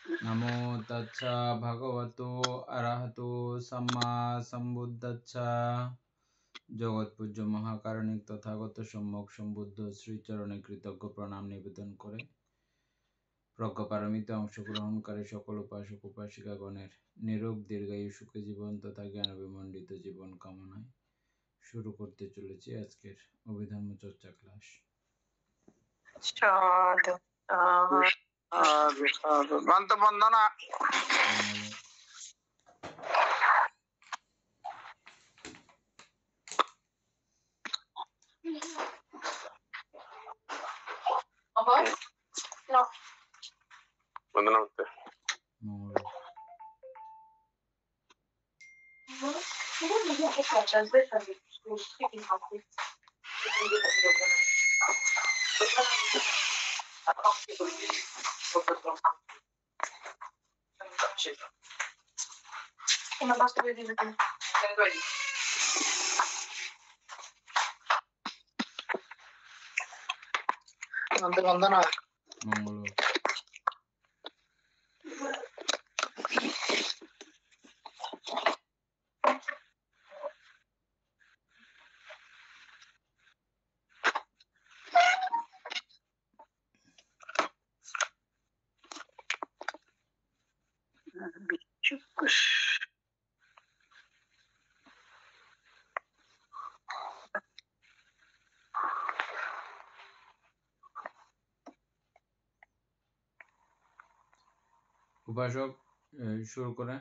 নমো তচ্ছা ভগবতো অরহতো সম্মা সম্বুদ্ধচ্ছা। জগৎ পূজ্য মহাকারণিক তথাগত সম্যক সম্বুদ্ধ শ্রীচরণে কৃতজ্ঞ প্রণাম নিবেদন করে প্রজ্ঞাপারমিতে অংশগ্রহণকারী সকল উপাসক উপাসিকাগণের নিরোগ দীর্ঘায়ু সুখী জীবন তথা জ্ঞান বিমণ্ডিত জীবন কামনায় শুরু করতে চলেছি আজকের অভিধর্ম চর্চা ক্লাস। গ্রন্থ বন্দনা। বন্দনা করতে বন্দনা মঙ্গল উপাসক শুরু করে।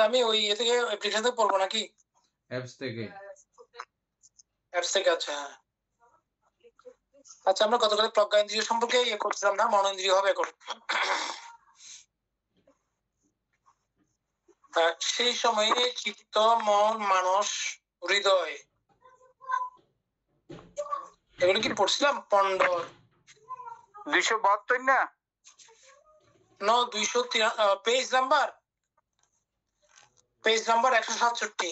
আমি ওই ইয়ে থেকে অ্যাপ্লিকেশন থেকে পড়বো নাকি? অ্যাপস থেকে। আচ্ছা আচ্ছা, আমরা গতকাল প্রজ্ঞা ইন্দ্রিয় সম্পর্কে ইয়ে করছিলাম না, মন ইন্দ্রিয় হবে এখন। সেই সময়ে চিত্ত, মন, মানস, হৃদয় এগুলো কি পড়ছিলাম? পন্ডর 272 না 203 পেজ নাম্বার 167।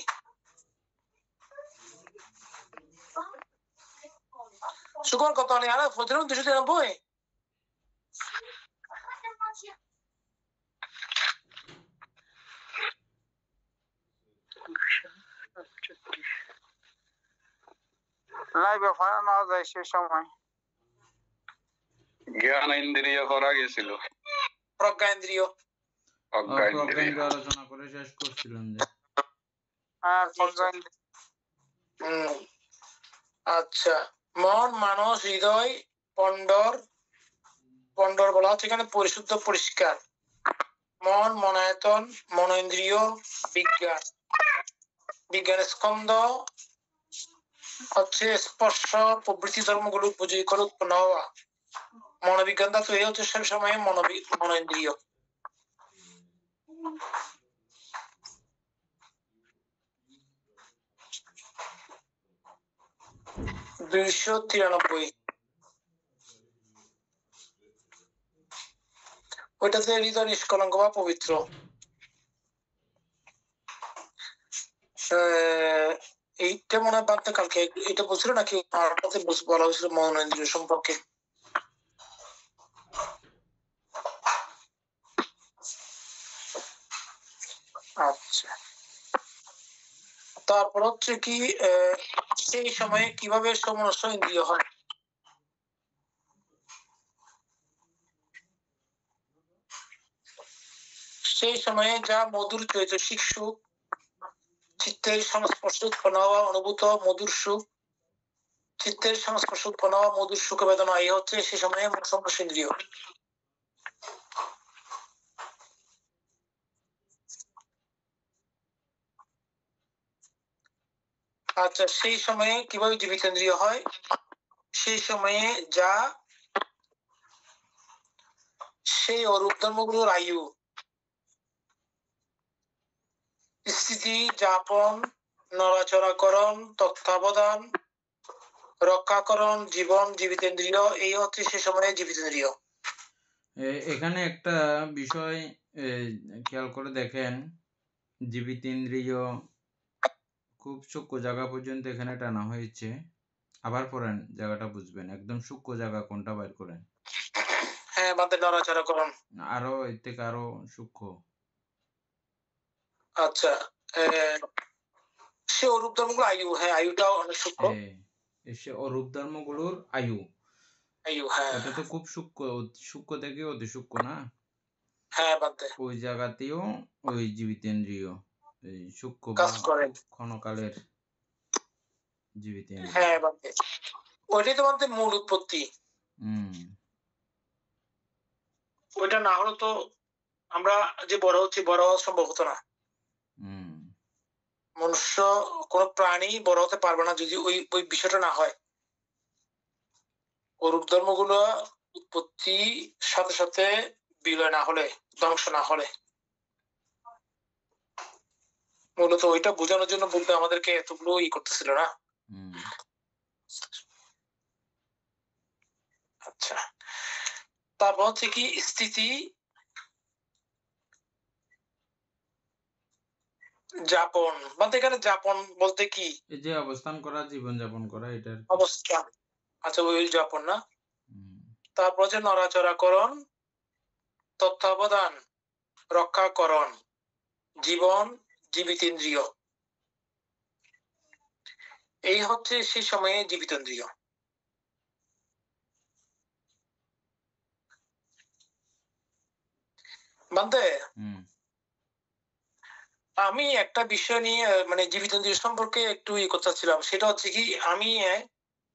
সুকর কত নেই আর ফজরুল 293। লাইভে ফাড়ানো যায় সে সময়। জ্ঞান ইন্দ্রিয় করা গেছিল, প্রজ্ঞা ইন্দ্রিয় আলোচনা করে শেষ করছিলাম যে। আচ্ছা, মন, মানস, হৃদয়, পন্ডর। পন্ডর বলা হচ্ছে এখানে পরিশুদ্ধ, পরিষ্কার। মন, মনায়তন, মনেন্দ্রিয়, বিজ্ঞান। বিজ্ঞানের স্কন্ধ হচ্ছে স্পর্শ প্রভৃতি ধর্মগুলো উপযোগী করে উৎপন্ন হওয়া। মনোবিজ্ঞান ধাতু এই হচ্ছে সব সময় মনেন্দ্রিয়। ওইটাতে হৃদয় নিষ্কলঙ্ক বা পবিত্র। এইটা মনে হয় বাদতে কালকে এটা বলছিল নাকি বলা হয়েছিল মনেন্দ্রিয় সম্পর্কে। আচ্ছা, তারপর হচ্ছে কি সেই সময়ে কিভাবে সমনস্য ইন্দ্রিয় হয়। সেই সময়ে যা মধুর চৈতসিক সুখ, চিত্তের সংস্পর্শ উৎপন্ন হওয়া অনুভূত মধুর সুখ, চিত্তের সংস্পর্শ উৎপন্ন হওয়া মধুর সুখ বেদনা, এই হচ্ছে সেই সময়ে সমনস্য ইন্দ্রিয়। আচ্ছা, সেই সময়ে কিভাবে জীবিতেন্দ্রিয় হয়? সেই সময়ে যা সেই অরূপ ধর্মগুলোর আয়ু, স্থিতি যাপন, নড়াচড়াকরণ, তত্ত্বাবধান, রক্ষাকরণ, জীবন, জীবিতেন্দ্রিয়, এই হচ্ছে সে সময়ে জীবিতেন্দ্রিয়। এখানে একটা বিষয় খেয়াল করে দেখেন, জীবিতেন্দ্রিয় খুব সূক্ষ্ম জায়গা পর্যন্ত এখানে টানা হয়েছে। আবার পড়েন, জায়গাটা বুঝবেন। একদম সূক্ষ্ম জায়গা কোনটা বাইর করেন। হ্যাঁ, বাদে নড়াচড়াকরণ। আরো এর থেকে আরো সূক্ষ্ম। আচ্ছা, সে অরূপ ধর্মগুলো আয়ু, হ্যাঁ আয়ুটাও অনেক সূক্ষ্ম। সে অরূপ ধর্মগুলোর আয়ু, আয়ু, হ্যাঁ ওটা তো খুব সূক্ষ্ম, সূক্ষ্ম থেকে অতি সূক্ষ্ম না? হ্যাঁ, বাদে ওই জায়গাতেও ওই জীবিতেন্দ্রিয় এই সূক্ষ্ম বা কাজ করে। খুব ক্ষণকালের জীবিতেন্দ্রিয়। হ্যাঁ, বাদে ওইটাই তো বাদে মূল উৎপত্তি। ওইটা না হলে তো আমরা যে বড় হচ্ছি, বড় হওয়া সম্ভব হতো না। মনুষ্য কোন প্রাণী বড় হতে পারবে না যদি ওই ওই বিষয়টা না হয়। অরূপ ধর্মগুলো উৎপত্তি সাথে সাথে বিলয় না হলে, ধ্বংস না হলে, মূলত ওইটা বোঝানোর জন্য বুদ্ধ আমাদেরকে এতগুলো করতেছিল না। আচ্ছা, তারপর হচ্ছে কি স্থিতি যাপন, বলতে এখানে যাপন বলতে কি? এই যে অবস্থান করা, জীবন যাপন করা, এটার অবস্থান। আচ্ছা, ওই যাপন না। তারপর হচ্ছে নড়াচড়াকরণ, তত্ত্বাবধান, রক্ষাকরণ, জীবন, জীবিতেন্দ্রিয়, এই হচ্ছে সেই সময়ে জীবিতেন্দ্রিয়। বান্দে, আমি একটা বিষয় নিয়ে মানে জীবিতেন্দ্রিয় সম্পর্কে একটু করতে চাচ্ছিলাম। সেটা হচ্ছে কি, আমি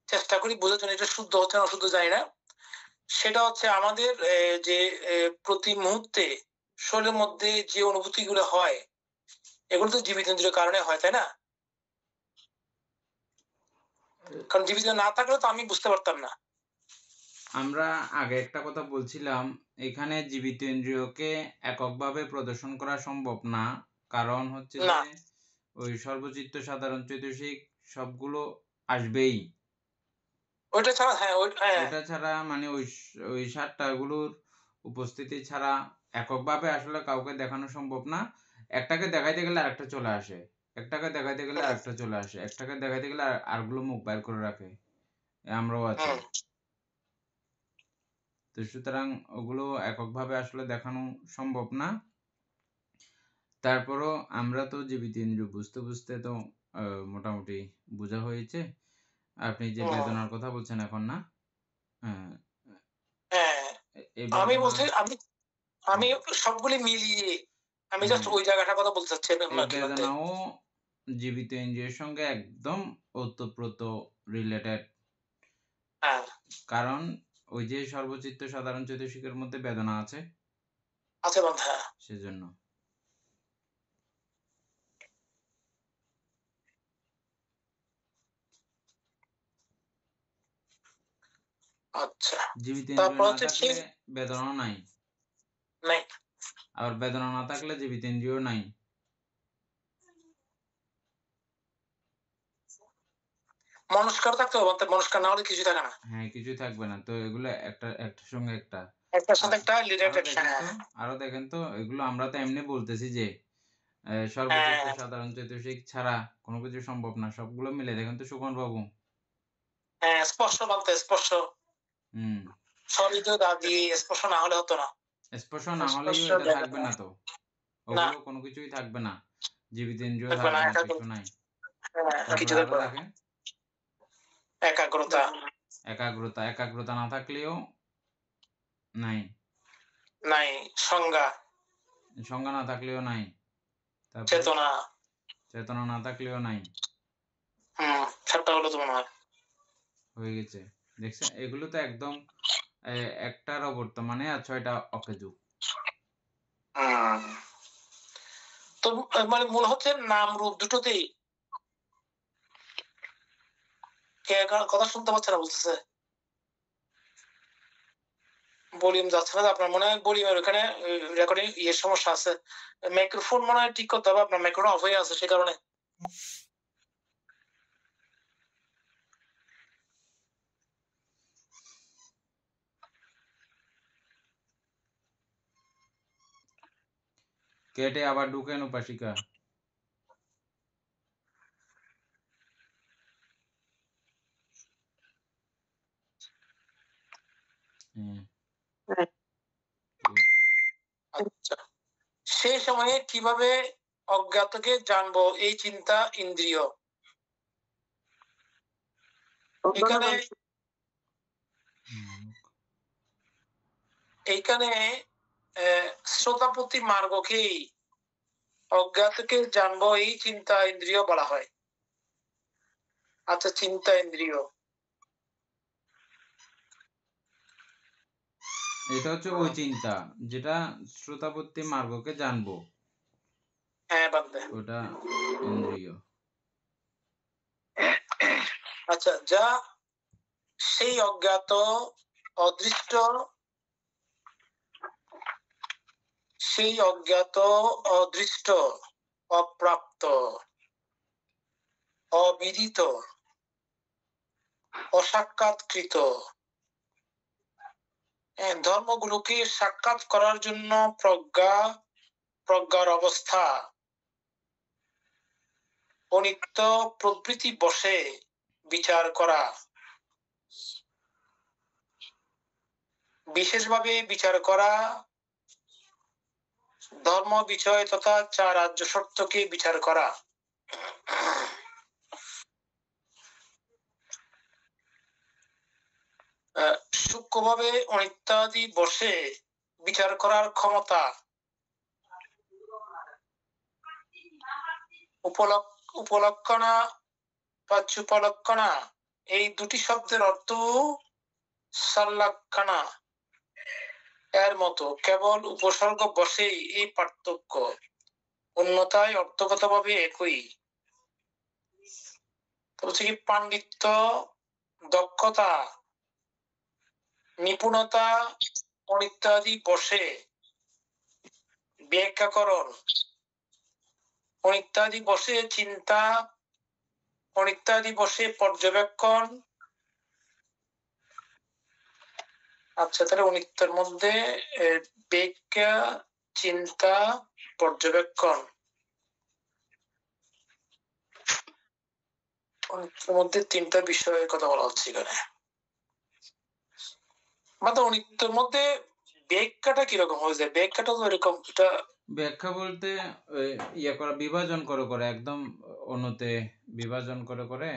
চেষ্টা করি বোঝার জন্য, এটা শুদ্ধ হচ্ছে না অশুদ্ধ জানি না। সেটা হচ্ছে আমাদের যে প্রতি মুহূর্তে শরীরের মধ্যে যে অনুভূতি গুলো হয়, এগুলো তো জীবিতেন্দ্রিয় কারণে হয়, তাই না? কারণ জীবিত না থাকলে তো আমি বুঝতে পারতাম না। আমরা আগে একটা কথা বলছিলাম, এখানে জীবিত ইন্দ্রিয়কে এককভাবে প্রদর্শন করা সম্ভব না। কারণ হচ্ছে যে ওই সর্বচিত্ত সাধারণ চৈতসিক সবগুলো আসবেই। ওইটা ছাড়া, হ্যাঁ ওটা ছাড়া মানে ওই সাতটাগুলোর উপস্থিতি ছাড়া এককভাবে আসলে কাউকে দেখানো সম্ভব না। একটাকে দেখাইতে গেলে আরেকটা চলে আসে, একটাকে দেখাইতে গেলে আরেকটা চলে আসে, একটাকে দেখাইতে গেলে আরগুলো মুখ বাইর করে রাখে। আমরাও আছি। তো সুতরাং ওগুলো এককভাবে আসলে দেখানো সম্ভব না। তারপরও আমরা তো জীবিত ইন্দ্রিয় বুঝতে বুঝতে তো মোটামুটি বোঝা হয়েছে। আপনি যে বেদনার কথা বলছেন এখন, না? আমি বলছি, আমি সবগুলি মিলিয়ে আমি জাস্ট ওই জায়গাটার কথা বলতে চাচ্ছি। বেদনাও জীবিত ইন্দ্রিয়ের সঙ্গে একদম ওতপ্রোত রিলেটেড। কারণ ওই যে সর্বচিত্ত সাধারণ চৈতসিকের মধ্যে বেদনা আছে, সেজন্য। আচ্ছা, জীবিত ইন্দ্রিয় না থাকলে বেদনা নাই, নাই। আবার বেদনা না থাকলে জীবিত ইন্দ্রিয় নাই। মনস্কার থাকতে হবে, মনস্কার না হলে কিছু থাকে না। হ্যাঁ, কিছুই থাকবে না। তো এগুলো একটার সঙ্গে একটা, একটার সাথে একটা রিলেটেড। আরো দেখেন তো, এগুলো আমরা তো এমনি বলতেছি যে সর্বচিত্ত সাধারণ চৈতসিক ছাড়া কোনো কিছু সম্ভব না। সবগুলো মিলে দেখেন তো সুকন বাবু। হ্যাঁ, স্পর্শ বলতে স্পর্শ। দাদি স্পর্শ না হলে হতো না। স্পর্শ না হলেও এটা থাকবে না তো, ওগুলো কোনো কিছুই থাকবে না। জীবিত ইন্দ্রিয় থাকবে না, কিছু নাই। কিছু দেখেন একাগ্রতা, একাগ্রতা না থাকলেও নাই, সংজ্ঞা না থাকলেও নাই, চেতনা না থাকলেও নাই। সাতটা হলো তো মনে হয় হয়ে গেছে। দেখছেন, এগুলো তো একদম একটার অবর্তমানে আর ৬টা অকেজু। তো মানে মূল হচ্ছে নাম রূপ দুটোতেই কে কথা শুনতে পাচ্ছে না বলতেছে? ভলিউম যাচ্ছে না, আপনার মনে হয় ভলিউমের ওখানে রেকর্ডিং ইয়ের সমস্যা আছে। মাইক্রোফোন মনে হয় ঠিক করতে হবে, আপনার মাইক্রোফোন অফ হয়ে আছে সে কারণে। কেটে আবার ঢুকেন উপাসিকা। আচ্ছা, সেই সময়ে কিভাবে অজ্ঞাতকে জানবো, এই চিন্তা ইন্দ্রিয়। এখানে এইখানে শ্রোতাপতি মার্গকেই অজ্ঞাতকে জানবো এই চিন্তা ইন্দ্রিয় বলা হয়। আচ্ছা, চিন্তা ইন্দ্রিয় এটা হচ্ছে ওই চিন্তা যেটা শ্রোতাপত্তি মার্গকে জানবো, হ্যাঁ বান্দে, ওটা ইন্দ্রিয়। আচ্ছা, যা সেই অজ্ঞাত, অদৃষ্ট, সেই অজ্ঞাত, অদৃষ্ট, অপ্রাপ্ত, অবিদিত, অসাক্ষাৎকৃত ধর্মগুলোকে সাক্ষাৎ করার জন্য প্রজ্ঞার অবস্থা অনিত্য প্রবৃত্তি বসে বিচার করা, বিশেষভাবে বিচার করা, ধর্ম বিষয় তথা চার রাজ্য সত্যকে বিচার করা। সূক্ষ্মভাবে অনিত্যাদি বসে বিচার করার ক্ষমতা, উপলক্ষণা, পাচ্যুপলক্ষণা, এই দুটি শব্দের অর্থ সাল্লাক্ষণা এর মতো, কেবল উপসর্গ বসেই এই পার্থক্য, অন্যথায় অর্থগতভাবে একই। হচ্ছে কি পাণ্ডিত্য, দক্ষতা, নিপুণতা, অনিত্যাদি বসে ব্যাখ্যাকরণ, অনিত্যাদি বসে চিন্তা, অনিত্যাদি বসে পর্যবেক্ষণ। আচ্ছা, তাহলে অনিত্যের মধ্যে ব্যাখ্যা, চিন্তা, পর্যবেক্ষণ, অনিত্যের মধ্যে তিনটা বিষয়ের কথা বলা হচ্ছে এখানে। মানে অনিত্যের মধ্যে ব্যাখ্যাটা কিরকম হয়ে যায়? ব্যাখ্যাটা তো এরকম, এটা ব্যাখ্যা বলতে ইয়ে করা, বিভাজন করে করে, একদম অন্যতে বিভাজন করে করে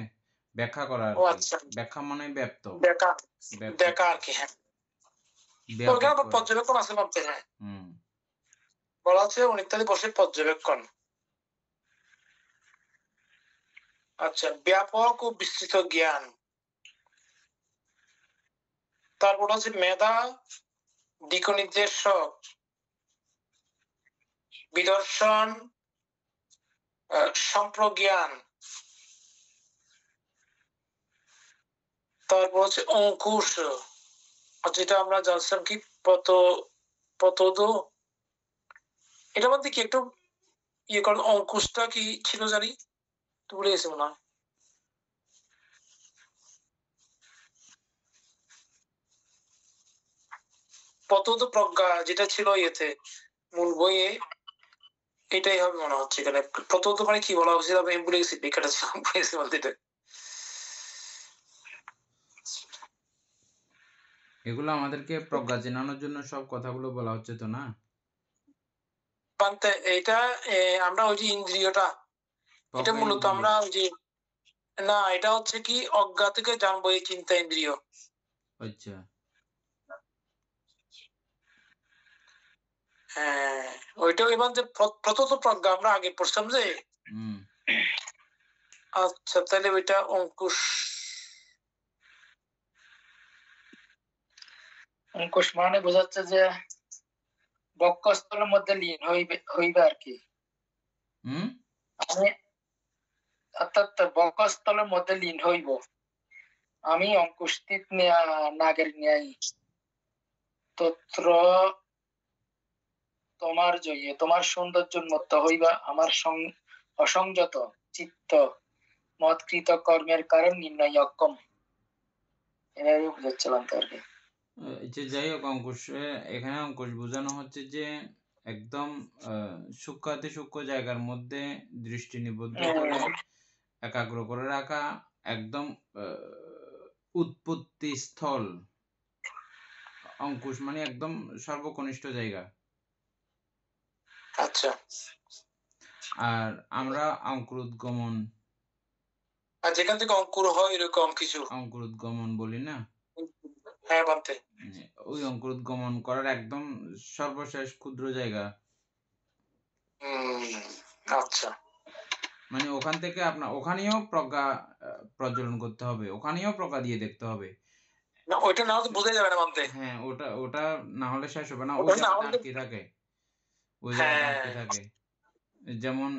ব্যাখ্যা করা আর ও কি। আচ্ছা, ব্যাখ্যা মানে ব্যপ্ত, দেখা আর কি। হ্যাঁ, ওখানে আবার পর্যবেক্ষণ আছে ভাবতে। হ্যাঁ, বলা হচ্ছে অনিত্যাদি বসে পর্যবেক্ষণ। আচ্ছা, ব্যাপক ও বিস্তৃত জ্ঞান, তারপর হচ্ছে মেধা, দিক নির্দেশক, বিদর্শন, সম্প্রজ্ঞান, তারপর হচ্ছে অঙ্কুশ, যেটা আমরা জানছিলাম কি পতদু, এটার মধ্যে কি একটু ইয়ে করেন, অঙ্কুশটা কি ছিল জানি, ভুলে গেছি মনে হয়। পতদু প্রজ্ঞা যেটা ছিল ইয়েতে মূল বইয়ে, এটাই হবে মনে হচ্ছে এখানে। প্রথমত মানে কি বলা উচিত, আমি ভুলে গেছি, বেকারটা ভুলে গেছি বলতে। এগুলো আমাদেরকে প্রজ্ঞা জানানোর জন্য সব কথাগুলো বলা হচ্ছে তো না? এটা আমরা ওই যে ইন্দ্রিয়টা, এটা মূলত আমরা ওই যে, না এটা হচ্ছে কি অজ্ঞা থেকে জানবো এই চিন্তা ইন্দ্রিয়। আচ্ছা, হ্যাঁ, ওইটা এবার যে প্রথত প্রজ্ঞা আমরা আগে পড়ছিলাম যে। আচ্ছা, তাহলে ওইটা অঙ্কুশ। অঙ্কুশ মানে বোঝাচ্ছে যে বক্ষস্থলের মধ্যে লীন হইবে আর কি। অর্থাৎ বক্ষস্থলের মধ্যে লীন হইব, আমি অঙ্কুষ্ঠিত নাগের ন্যায় তত্র তোমার জয়ে তোমার সৌন্দর্য উন্মত্ত হইবা আমার অসংযত চিত্ত মৎকৃত কর্মের কারণ নির্ণয় অক্ষম। এভাবে বুঝাচ্ছিলাম তো আর কি। যে যাই হোক এখানে অঙ্কুশ বোঝানো হচ্ছে যে একদম সূক্ষ্মাতি সূক্ষ্ম জায়গার মধ্যে দৃষ্টি নিবদ্ধ করে একাগ্র করে রাখা, একদম উৎপত্তি স্থল অঙ্কুশ মানে একদম সর্বকনিষ্ঠ জায়গা। আচ্ছা, আর আমরা অঙ্কুরোদ্গমন আর যেখান থেকে অঙ্কুর হয় এরকম কিছু অঙ্কুরোদ্গমন বলি না, হ্যাঁ বানতে ওই অঙ্কুরোদ্গমন করার একদম সর্বশেষ ক্ষুদ্র জায়গা। আচ্ছা, মানে ওখান থেকে আপনার ওখানেও প্রজ্ঞা প্রজ্বলন করতে হবে, ওখানেও প্রজ্ঞা দিয়ে দেখতে হবে। না ওইটা না হলে বোঝা যাবে না মানতে। হ্যাঁ, ওটা না হলে শেষ হবে না, ওই ওটা না জায়গাটা হলে আটকে থাকে, ওই জায়গাটা আটকে হ্যাঁ থাকে। যেমন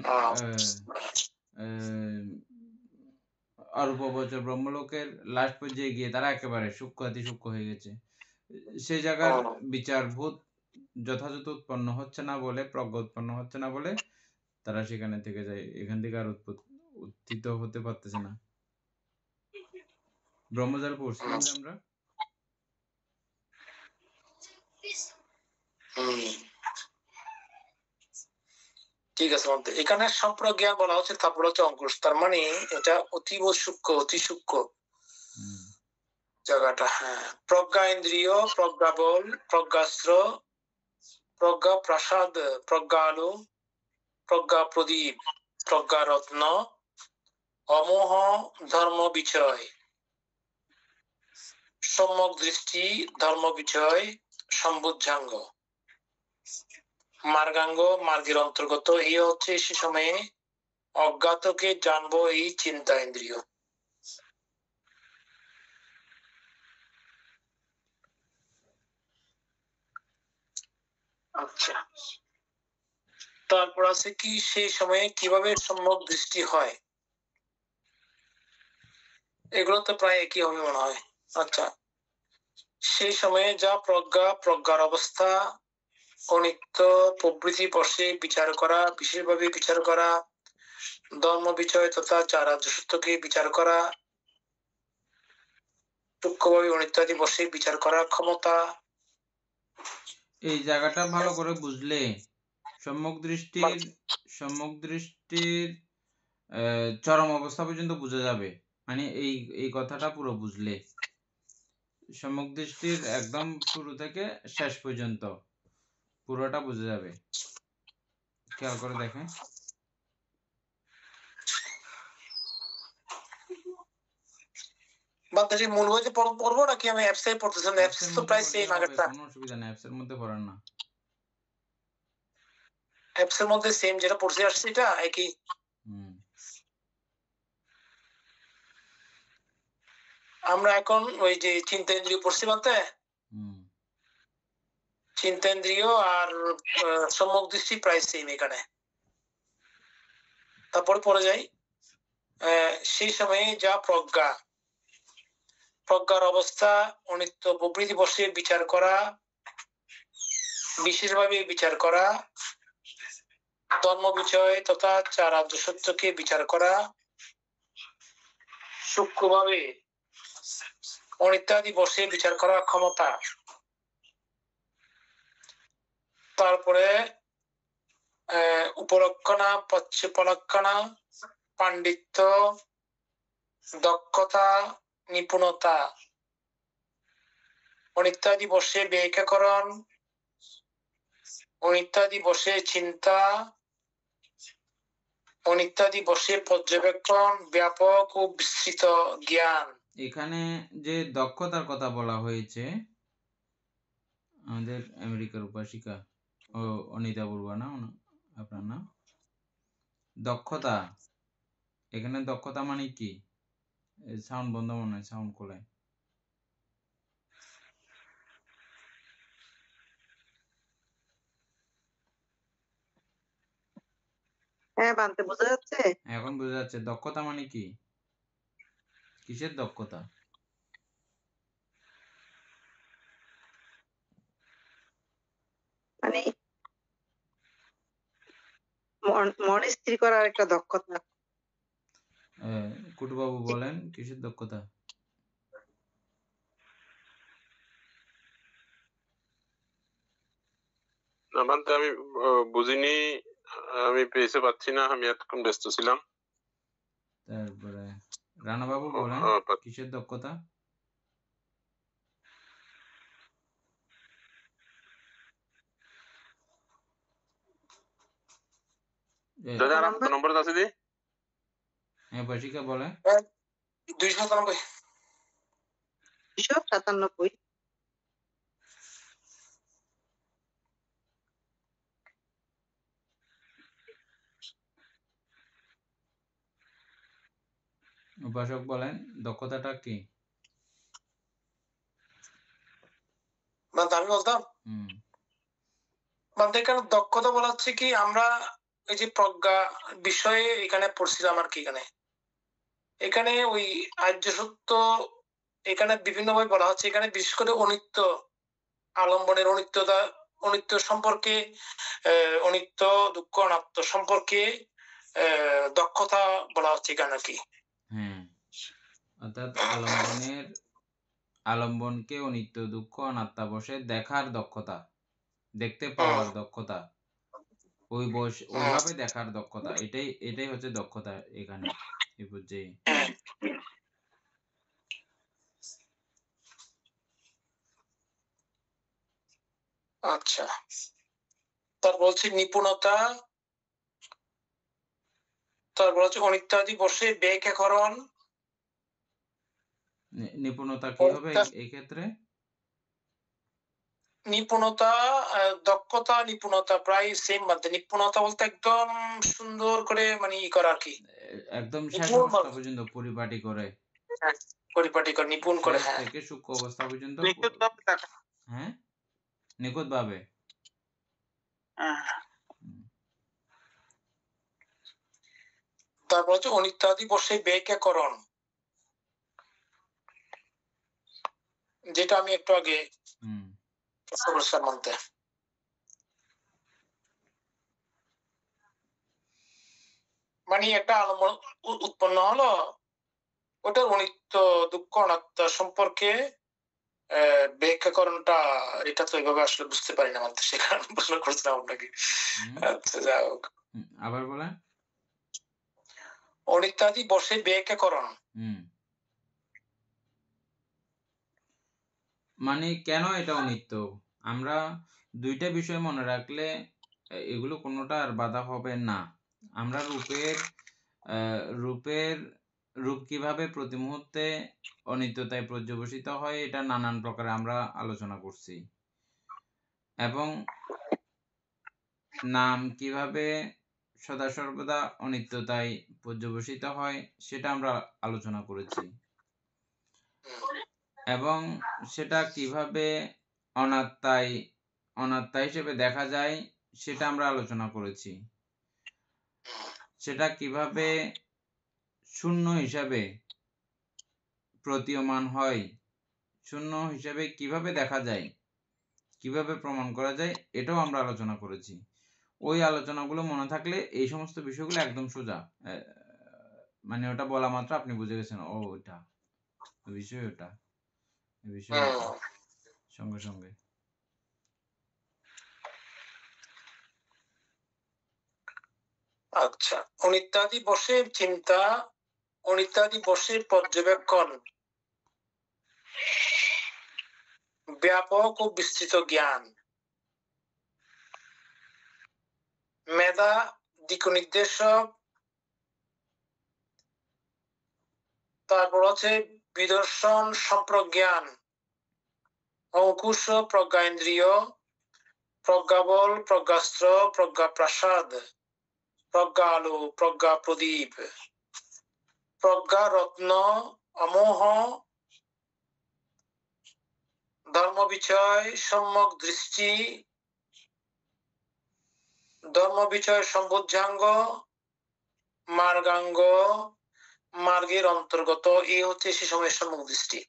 অরূপবচর ব্রহ্মলোকের লাস্ট পর্যায়ে গিয়ে তারা একেবারে সূক্ষ্ম অতি সূক্ষ্ম হয়ে গেছে। সেই জায়গার বিচারভূত যথাযথ উৎপন্ন হচ্ছে না বলে, প্রজ্ঞা উৎপন্ন হচ্ছে না বলে তারা সেখানে থেকে যায়, এখান থেকে আর উত্থিত হতে পারতেছে না। ব্রহ্মজাল পড়ছিলাম যে আমরা। ঠিক আছে মানতে। এখানে সম্প্রজ্ঞান বলা হচ্ছে, তারপর হচ্ছে অঙ্কুশ, তার মানে এটা অতীব সূক্ষ্ম, অতি সূক্ষ্ম জায়গাটা। হ্যাঁ, প্রজ্ঞা ইন্দ্রিয়, প্রজ্ঞা বল, প্রজ্ঞাস্ত্র, প্রজ্ঞা প্রাসাদ, প্রজ্ঞা আলো, প্রজ্ঞা প্রদীপ, প্রজ্ঞা রত্ন, অমোহ ধর্ম বিচয়, সম্যক দৃষ্টি ধর্ম বিচয়, সম্বুদ্ধাঙ্গ, মার্গাঙ্গ মার্গের অন্তর্গত। এই হচ্ছে সে সময়ে অজ্ঞাতকে জানবো এই চিন্তা ইন্দ্রিয়। আচ্ছা, তারপর আছে কি সেই সময়ে কিভাবে সম্যক দৃষ্টি হয়, এগুলো তো প্রায় একই হবে মনে হয়। আচ্ছা, সেই সময়ে যা প্রজ্ঞা, প্রজ্ঞার অবস্থা, অনিত্য প্রবৃতি বসে বিচার করা, বিশেষভাবে বিচার করা, ধর্ম বিষয় তথা চারাজসত্বকে বিচার করা, সূক্ষ্মভাবে অনিত্যাদি বসে বিচার করার ক্ষমতা। এই জায়গাটা ভালো করে বুঝলে সম্যক দৃষ্টির চরম অবস্থা পর্যন্ত বোঝা যাবে। মানে এই কথাটা পুরো বুঝলে সম্যক দৃষ্টির একদম শুরু থেকে শেষ পর্যন্ত পুরোটা বোঝা যাবে। খেয়াল করে দেখেন। বাংলাদেশে মূল বইতে পড়বো নাকি আমি অ্যাপস এ পড়তেছেন? অ্যাপস তো প্রায় সেম আগেরটা। কোনো অসুবিধা নেই, অ্যাপসের মধ্যে পড়েন না। অ্যাপস এর মধ্যে সেম যেটা পড়তে আসছে এটা একই। আমরা এখন ওই যে চিন্তেন্দ্রিয় পড়ছি মানতে, চিন্তেন্দ্রিয় আর সম্যক দৃষ্টি প্রায় সেম এখানে। তারপরে পড়ে যাই, সেই সময়ে যা প্রজ্ঞা, প্রজ্ঞার অবস্থা, অনিত্য প্রবৃতি বসে বিচার করা, বিশেষভাবে বিচার করা, ধর্ম বিষয় তথা চারাজ্য সত্যকে বিচার করা, সূক্ষ্মভাবে অনিত্যাদি বসে বিচার করার ক্ষমতা। তারপরে উপলক্ষণা, পচ্ছপলক্ষণা, পাণ্ডিত্য, দক্ষতা, নিপুণতা, অনিত্যাদি বসে ব্যাখ্যাকরণ, অনিত্যাদি বসে চিন্তা, অনিত্যাদি বসে পর্যবেক্ষণ, ব্যাপক ও বিস্তৃত জ্ঞান। এখানে যে দক্ষতার কথা বলা হয়েছে, আমাদের আমেরিকার উপাসিকা ও অনিতা বড়ুয়া না আপনার নাম, দক্ষতা, এখানে দক্ষতা মানে কি? সাউন্ড বন্ধ মনে হয়, সাউন্ড খোলে। হ্যাঁ বানতে বোঝা যাচ্ছে? এখন বোঝা যাচ্ছে। দক্ষতা মানে কি? কিসের দক্ষতা? মানে মন স্থির করার একটা দক্ষতা। কুটুবাবু বলেন কিসের দক্ষতা? না বান্তে আমি বুঝিনি, আমি পেয়েছে পাচ্ছি না, আমি এতক্ষণ ব্যস্ত ছিলাম। তারপরে রানাবাবু বলেন কিসের দক্ষতা? দাদা আর কত নম্বর আছে দি? হ্যাঁ বশিকা বলে 297। 297। উপাসক বলেন দক্ষতাটা কি? মানে আমি বলতাম মানে এখানে দক্ষতা বলা হচ্ছে কি, আমরা এই যে প্রজ্ঞা বিষয়ে এখানে পড়ছিলাম আর কি। এখানে ওই আর্য সত্য এখানে বিভিন্ন ভাবে বলা হচ্ছে। এখানে বিশেষ করে অনিত্য আলম্বনের অনিত্য সম্পর্কে, অনিত্য দুঃখ অনাত্ম সম্পর্কে দক্ষতা বলা হচ্ছে এখানে আর কি। হ্যাঁ, অর্থাৎ আলম্বনকে অনিত্য দুঃখ অনাত্মা বসে দেখার দক্ষতা, দেখতে পাওয়ার দক্ষতা, ওইভাবে দেখার দক্ষতা, এটাই হচ্ছে দক্ষতা এখানে এই পর্যায়ে। আচ্ছা, তার বলছি নিপুণতা, তারপর হচ্ছে অনিত্যাদি বসে ব্যাখ্যাকরণ। নিপুণতা কি হবে এই ক্ষেত্রে? নিপুণতা দক্ষতা নিপুণতা প্রায় সেম মাধ্যমে। নিপুণতা বলতে একদম সুন্দর করে মানে ই করা আর কি, একদম শেষ অবস্থা পর্যন্ত পরিপাটি করে, নিপুণ করে, হ্যাঁ, থেকে সূক্ষ্ম অবস্থা পর্যন্ত, হ্যাঁ নিখুঁত ভাবে। তারপর হচ্ছে অনিত্যাদি বসে ব্যাখ্যাকরণ, যেটা আমি একটু আগে প্রশ্ন করছিলাম মধ্যে। মানে একটা আলম্বন উৎপন্ন হলো, ওটার অনিত্য দুঃখ অনাত্মা সম্পর্কে ব্যাখ্যাকরণটা, এটা তো এইভাবে আসলে বুঝতে পারি না, আমাদের সেখানে প্রশ্ন করছিলাম আপনাকে। আচ্ছা, যাই হোক, আবার বলেন। অনিত্যাদি বসে ব্যাখ্যাকরণ মানে কেন এটা অনিত্য? আমরা দুইটা বিষয় মনে রাখলে এগুলো কোনোটা আর বাধা হবে না। আমরা রূপ কিভাবে প্রতি মুহূর্তে অনিত্যতায় পর্যবসিত হয়, এটা নানান প্রকারে আমরা আলোচনা করছি, এবং নাম কিভাবে সদা সর্বদা অনিত্যতায় পর্যবসিত হয় সেটা আমরা আলোচনা করেছি, এবং সেটা কিভাবে অনাত্মা হিসেবে দেখা যায় সেটা আমরা আলোচনা করেছি। সেটা কিভাবে শূন্য হিসাবে প্রতীয়মান হয়, শূন্য হিসাবে কিভাবে দেখা যায়, কিভাবে প্রমাণ করা যায়, এটাও আমরা আলোচনা করেছি। ওই আলোচনাগুলো মনে থাকলে এই সমস্ত বিষয়গুলো একদম সোজা, মানে ওটা বলা মাত্র আপনি বুঝে গেছেন, ও ওটা বিষয়, ওটা বিষয়, সঙ্গে সঙ্গে। আচ্ছা, অনিত্যাদি বসে চিন্তা, অনিত্যাদি বসে পর্যবেক্ষণ, ব্যাপক ও বিস্তৃত জ্ঞান, মেধা দিক নির্দেশক, তারপর হচ্ছে বিদর্শন সম্প্রজ্ঞান, অঙ্কুশ প্রজ্ঞাইন্দ্রিয়, প্রজ্ঞাবল, প্রজ্ঞাস্ত্র, প্রজ্ঞা প্রাসাদ, প্রজ্ঞা আলো, প্রজ্ঞা প্রদীপ, প্রজ্ঞা রত্ন, অমোহ, ধর্ম বিচয়, সম্যক দৃষ্টি, ধর্ম বিচয় সম্বোধ্যাঙ্গ, মার্গাঙ্গ, মার্গের অন্তর্গত, এই হচ্ছে সে সময়ের সম্যক দৃষ্টি।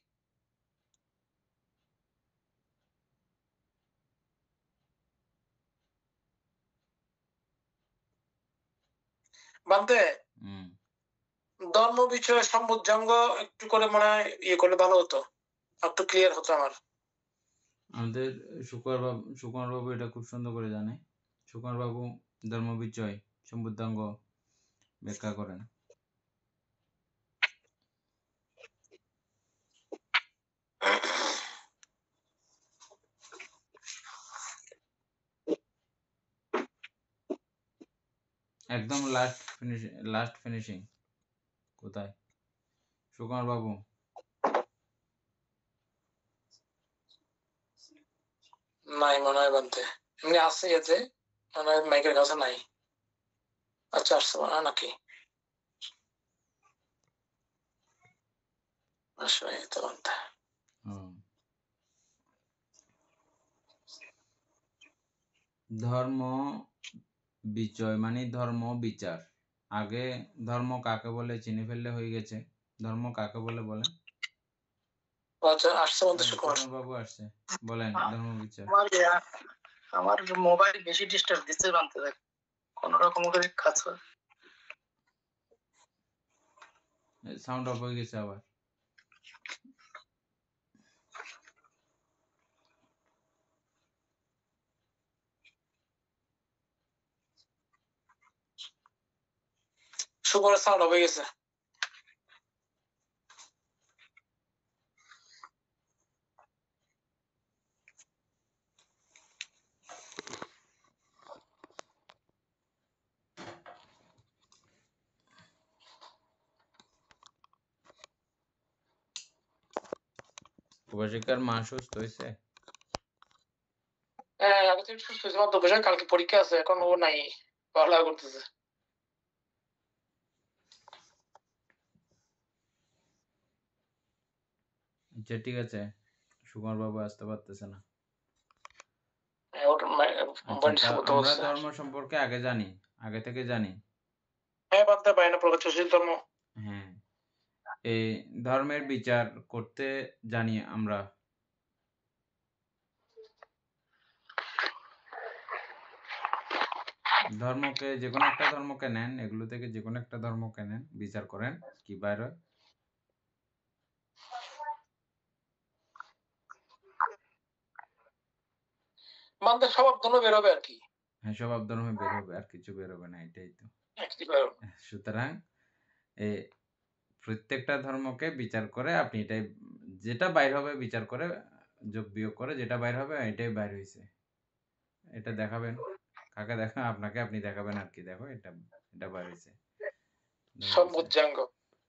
বান্তে হুম ধর্ম বিষয়ে সম্বুজ্জাঙ্গ একটু করে মনে হয় ইয়ে করলে ভালো হতো, একটু ক্লিয়ার হতো আমার। আমাদের সুকুমার বাবু এটা খুব সুন্দর করে জানে। সুকুমার বাবু ধর্মবিজয় সম্বুদ্ধাঙ্গ ব্যাখ্যা করেন। একদম লাস্ট ফিনিশিং কোথায় সুকুমার বাবু? নাই মনে হয় বান্তে, এমনি আছে এতে মনে হয় মাইকের কাছে নাই। আচ্ছা আসছে মনে হয় নাকি? আসলে এই তো বান্তে। হুম। ধর্ম বিজয় মানে ধর্ম বিচার। আগে ধর্ম কাকে বলে চিনে ফেললে হয়ে গেছে। ধর্ম কাকে বলে বলেন? আচ্ছা আসছে বান্তে সুকুমার। সুকুমার বাবু আসছে, বলেন ধর্ম বিচার। আমার মোবাইল বেশি ডিস্টার্ব দিচ্ছে বান্তে, দেখ কোন রকম করে কাজ করে। সাউন্ড অফ হয়ে গেছে আবার। সুকুমারের সাউন্ড হয়ে গেছে। প্রবাসিকার মা সুস্থ হয়েছে? হ্যাঁ আগে থেকে সুস্থ হয়েছে, মাত্র বসে কালকে পরীক্ষা আছে, এখন ও নাই, পড়ালেখা করতেছে। আচ্ছা ঠিক আছে, সুকুমার বাবু আসতে পারতেছে না। হ্যাঁ, ওর আচ্ছা মোবাইল তা সম্মত আমরা হচ্ছে। ধর্ম সম্পর্কে আগে থেকে জানি। হ্যাঁ বান্তে বাইনা প্রকাশ ধর্ম। হ্যাঁ, এই ধর্মের বিচার করতে জানি আমরা। ধর্মকে যে কোনো একটা ধর্মকে নেন, এগুলো থেকে যে কোনো একটা ধর্মকে নেন, বিচার করেন, কি বাইর হয়? বান্তে স্বভাব ধর্ম বেরোবে আর কি। হ্যাঁ, স্বভাব ধর্মে বের হবে, আর কিছু বের হবে না, এটাই তো। একই বেরোবে। সুতরাং এ প্রত্যেকটা ধর্মকে বিচার করে আপনি এটাই যেটা বাইর হবে বিচার করে যোগ বিয়োগ করে যেটা বাইর হবে এটাই বাইর হয়েছে। এটা দেখাবেন, কাকে দেখা আপনাকে, আপনি দেখাবেন আর কি, দেখো এটা এটা বাইর হয়েছে। সব বুঝাঙ্গ।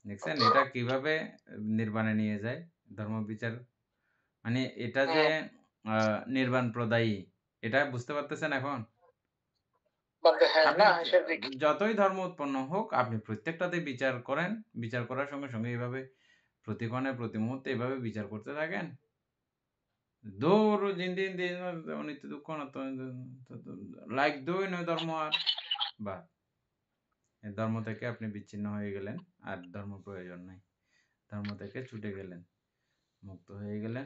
দেখছেন এটা কিভাবে নির্বাণে নিয়ে যায় ধর্ম বিচার, মানে এটা যে নির্বাণ প্রদায়ী, এটা বুঝতে পারতেছেন এখন? বান্তে হ্যাঁ আপনি না সে দেখি। যতই ধর্ম উৎপন্ন হোক আপনি প্রত্যেকটাতে বিচার করেন, বিচার করার সঙ্গে সঙ্গে এইভাবে প্রতিক্ষণে প্রতি মুহূর্তে এভাবে বিচার করতে থাকেন, দৌড় দিন দিন অনিত্য দুঃখ লাইক দই নয় ধর্ম আর বা এই ধর্ম থেকে আপনি বিচ্ছিন্ন হয়ে গেলেন, আর ধর্ম প্রয়োজন নাই, ধর্ম থেকে ছুটে গেলেন, মুক্ত হয়ে গেলেন,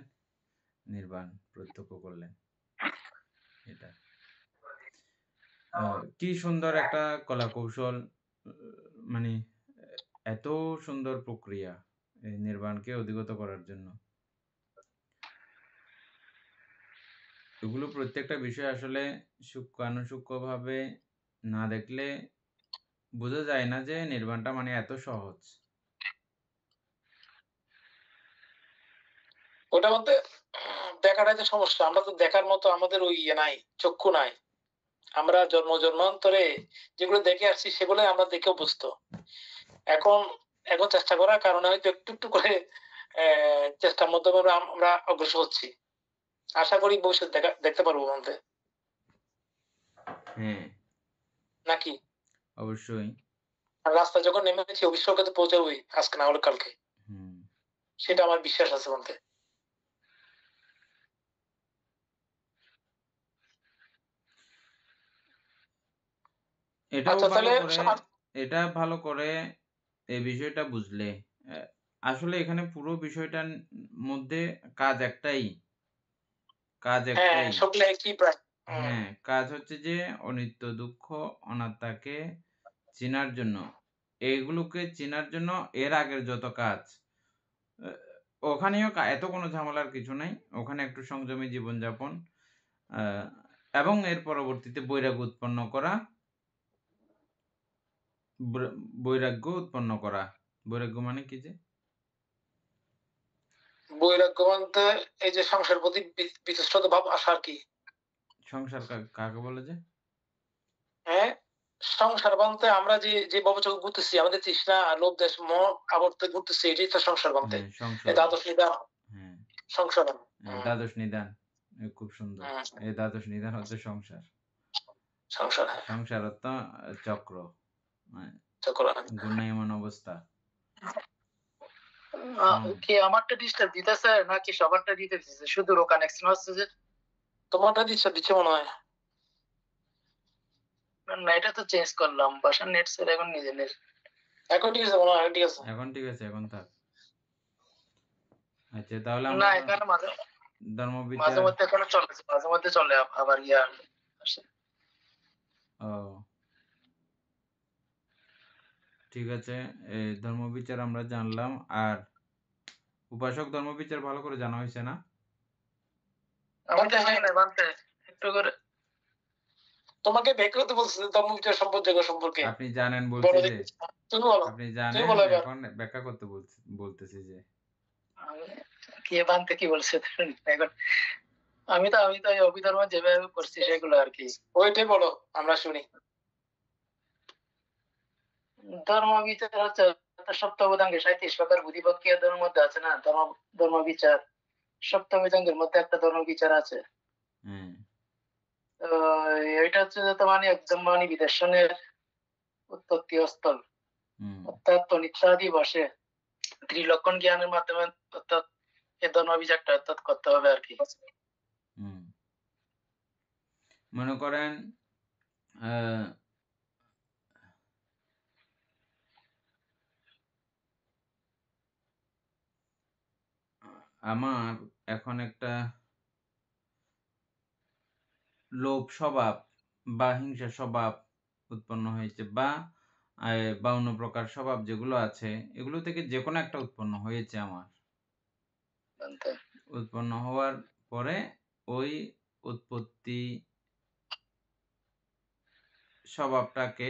নির্বাণ প্রত্যক্ষ করলেন। এটা কি সুন্দর একটা কলা কৌশল, মানে এত সুন্দর প্রক্রিয়া এই নির্বাণকে অধিগত করার জন্য। এগুলো প্রত্যেকটা বিষয় আসলে সূক্ষ্মাণুসূক্ষ্মভাবে না দেখলে বোঝা যায় না যে নির্বাণটা মানে এত সহজ। ওটা বলতে দেখাটাই তো সমস্যা, আমরা তো দেখার মতো আমাদের ওই ইয়ে নাই, চক্ষু নাই। আমরা জন্মান্তরে যেগুলো দেখে আসছি সেগুলো আমরা দেখে অভ্যস্ত। এখন এখন চেষ্টা করার কারণে হয়তো একটু একটু করে চেষ্টার মাধ্যমে আমরা অগ্রসর হচ্ছি। আশা করি ভবিষ্যৎ দেখতে পারবো মধ্যে হ্যাঁ নাকি। অবশ্যই। আর রাস্তায় যখন নেমেছি অবশ্যই তো পৌঁছাবোই, আজকে না হলে কালকে, হুম সেটা আমার বিশ্বাস আছে মধ্যে। এটাও আচ্ছা ভালো তাহলে করে, এটা ভালো করে এই বিষয়টা বুঝলে আসলে এখানে পুরো বিষয়টার মধ্যে কাজ একটাই, কাজ হ্যাঁ একটাই। সবগুলো একই প্রায়। হ্যাঁ, কাজ হচ্ছে যে অনিত্য দুঃখ অনাত্মাকে চেনার জন্য, এইগুলোকে চেনার জন্য এর আগের যত কাজ, ওখানেও এত কোনো ঝামেলার কিছু নাই। ওখানে একটু সংযমী জীবনযাপন, এবং এর পরবর্তীতে বৈরাগ্য উৎপন্ন করা, বৈরাগ্য উৎপন্ন করা। বৈরাগ্য মানে কি যে? বৈরাগ্য বলতে এই যে সংসার প্রতি বিতৃষ্ণতা ভাব আসা আর কি। সংসার কাকে বলে যে? হ্যাঁ, সংসার বলতে আমরা যে যে ভবচক ঘুরতেছি, আমাদের তৃষ্ণা, লোভ, দেশ, মোহ আবর্তে ঘুরতেছি, এটাই তো সংসার বলতে। হ্যাঁ, এই সংসার। দ্বাদশ নিদান হ্যাঁ, সংসার। দ্বাদশ নিদান। খুব সুন্দর। এই দ্বাদশ নিদান হচ্ছে সংসার। সংসার সংসার অর্থ চক্র, চক্র। ঘূর্ণায়মান অবস্থা। কি আমারটা ডিস্টার্ব দিতেছে নাকি সবারটা দিতেছে? শুধু রো কানেকশন হচ্ছে যে? তোমারটা দিচ্ছে মনে হয়। না, এটা তো চেঞ্জ করলাম, বাসার নেট সেট এখন নিজে নেট। এখন ঠিক আছে মনে হয়, ঠিক আছে। এখন ঠিক আছে, এখন থাক। আচ্ছা, তাহলে না, আমরা এখানে মাঝে ধর্মবিচার। মধ্যে এখানে চলে, মাঝে মধ্যে চলে আবার ইয়া আসে। ও, ঠিক আছে। এই ধর্মবিচার আমরা জানলাম। আর উপাসক ধর্মবিচার ভালো করে জানা হয়েছে না? আমাকে বানতে একটু করে তোমাকে ব্যাখ্যা করতে বলছে ধর্মবিচার সম্পর্কে। আপনি জানেন বলছি যে, তুমি বলো, আপনি তুমি জানেন, বলো এবার। এখন ব্যাখ্যা করতে বলতেছি যে। কি বানতে কি বলছে এখন? আমি তো এই অভিধর্ম যেভাবে করছি সেগুলো আর কি। ওইটাই বলো, আমরা শুনি। ধর্ম বিচার হচ্ছে সপ্তবেদাঙ্গে 37 প্রকার বুদ্ধিপক্ষীয় মধ্যে আছে না, ধর্ম বিচার। সপ্তবেদাঙ্গের মধ্যে একটা ধর্ম বিচার আছে। তো এটা হচ্ছে যে মানে একদম মানে বিদর্শনের উৎপত্তি স্থল, অর্থাৎ অনিত্যাদি বসে ত্রিলক্ষণ জ্ঞানের মাধ্যমে, অর্থাৎ এই ধর্ম বিচারটা অর্থাৎ করতে হবে আর কি। মনে করেন আমার এখন একটা লোভ স্বভাব বা হিংসা স্বভাব উৎপন্ন হয়েছে, বা 52 প্রকার স্বভাব যেগুলো আছে, এগুলো থেকে যে কোনো একটা উৎপন্ন হয়েছে আমার। উৎপন্ন হওয়ার পরে ওই উৎপত্তি স্বভাবটাকে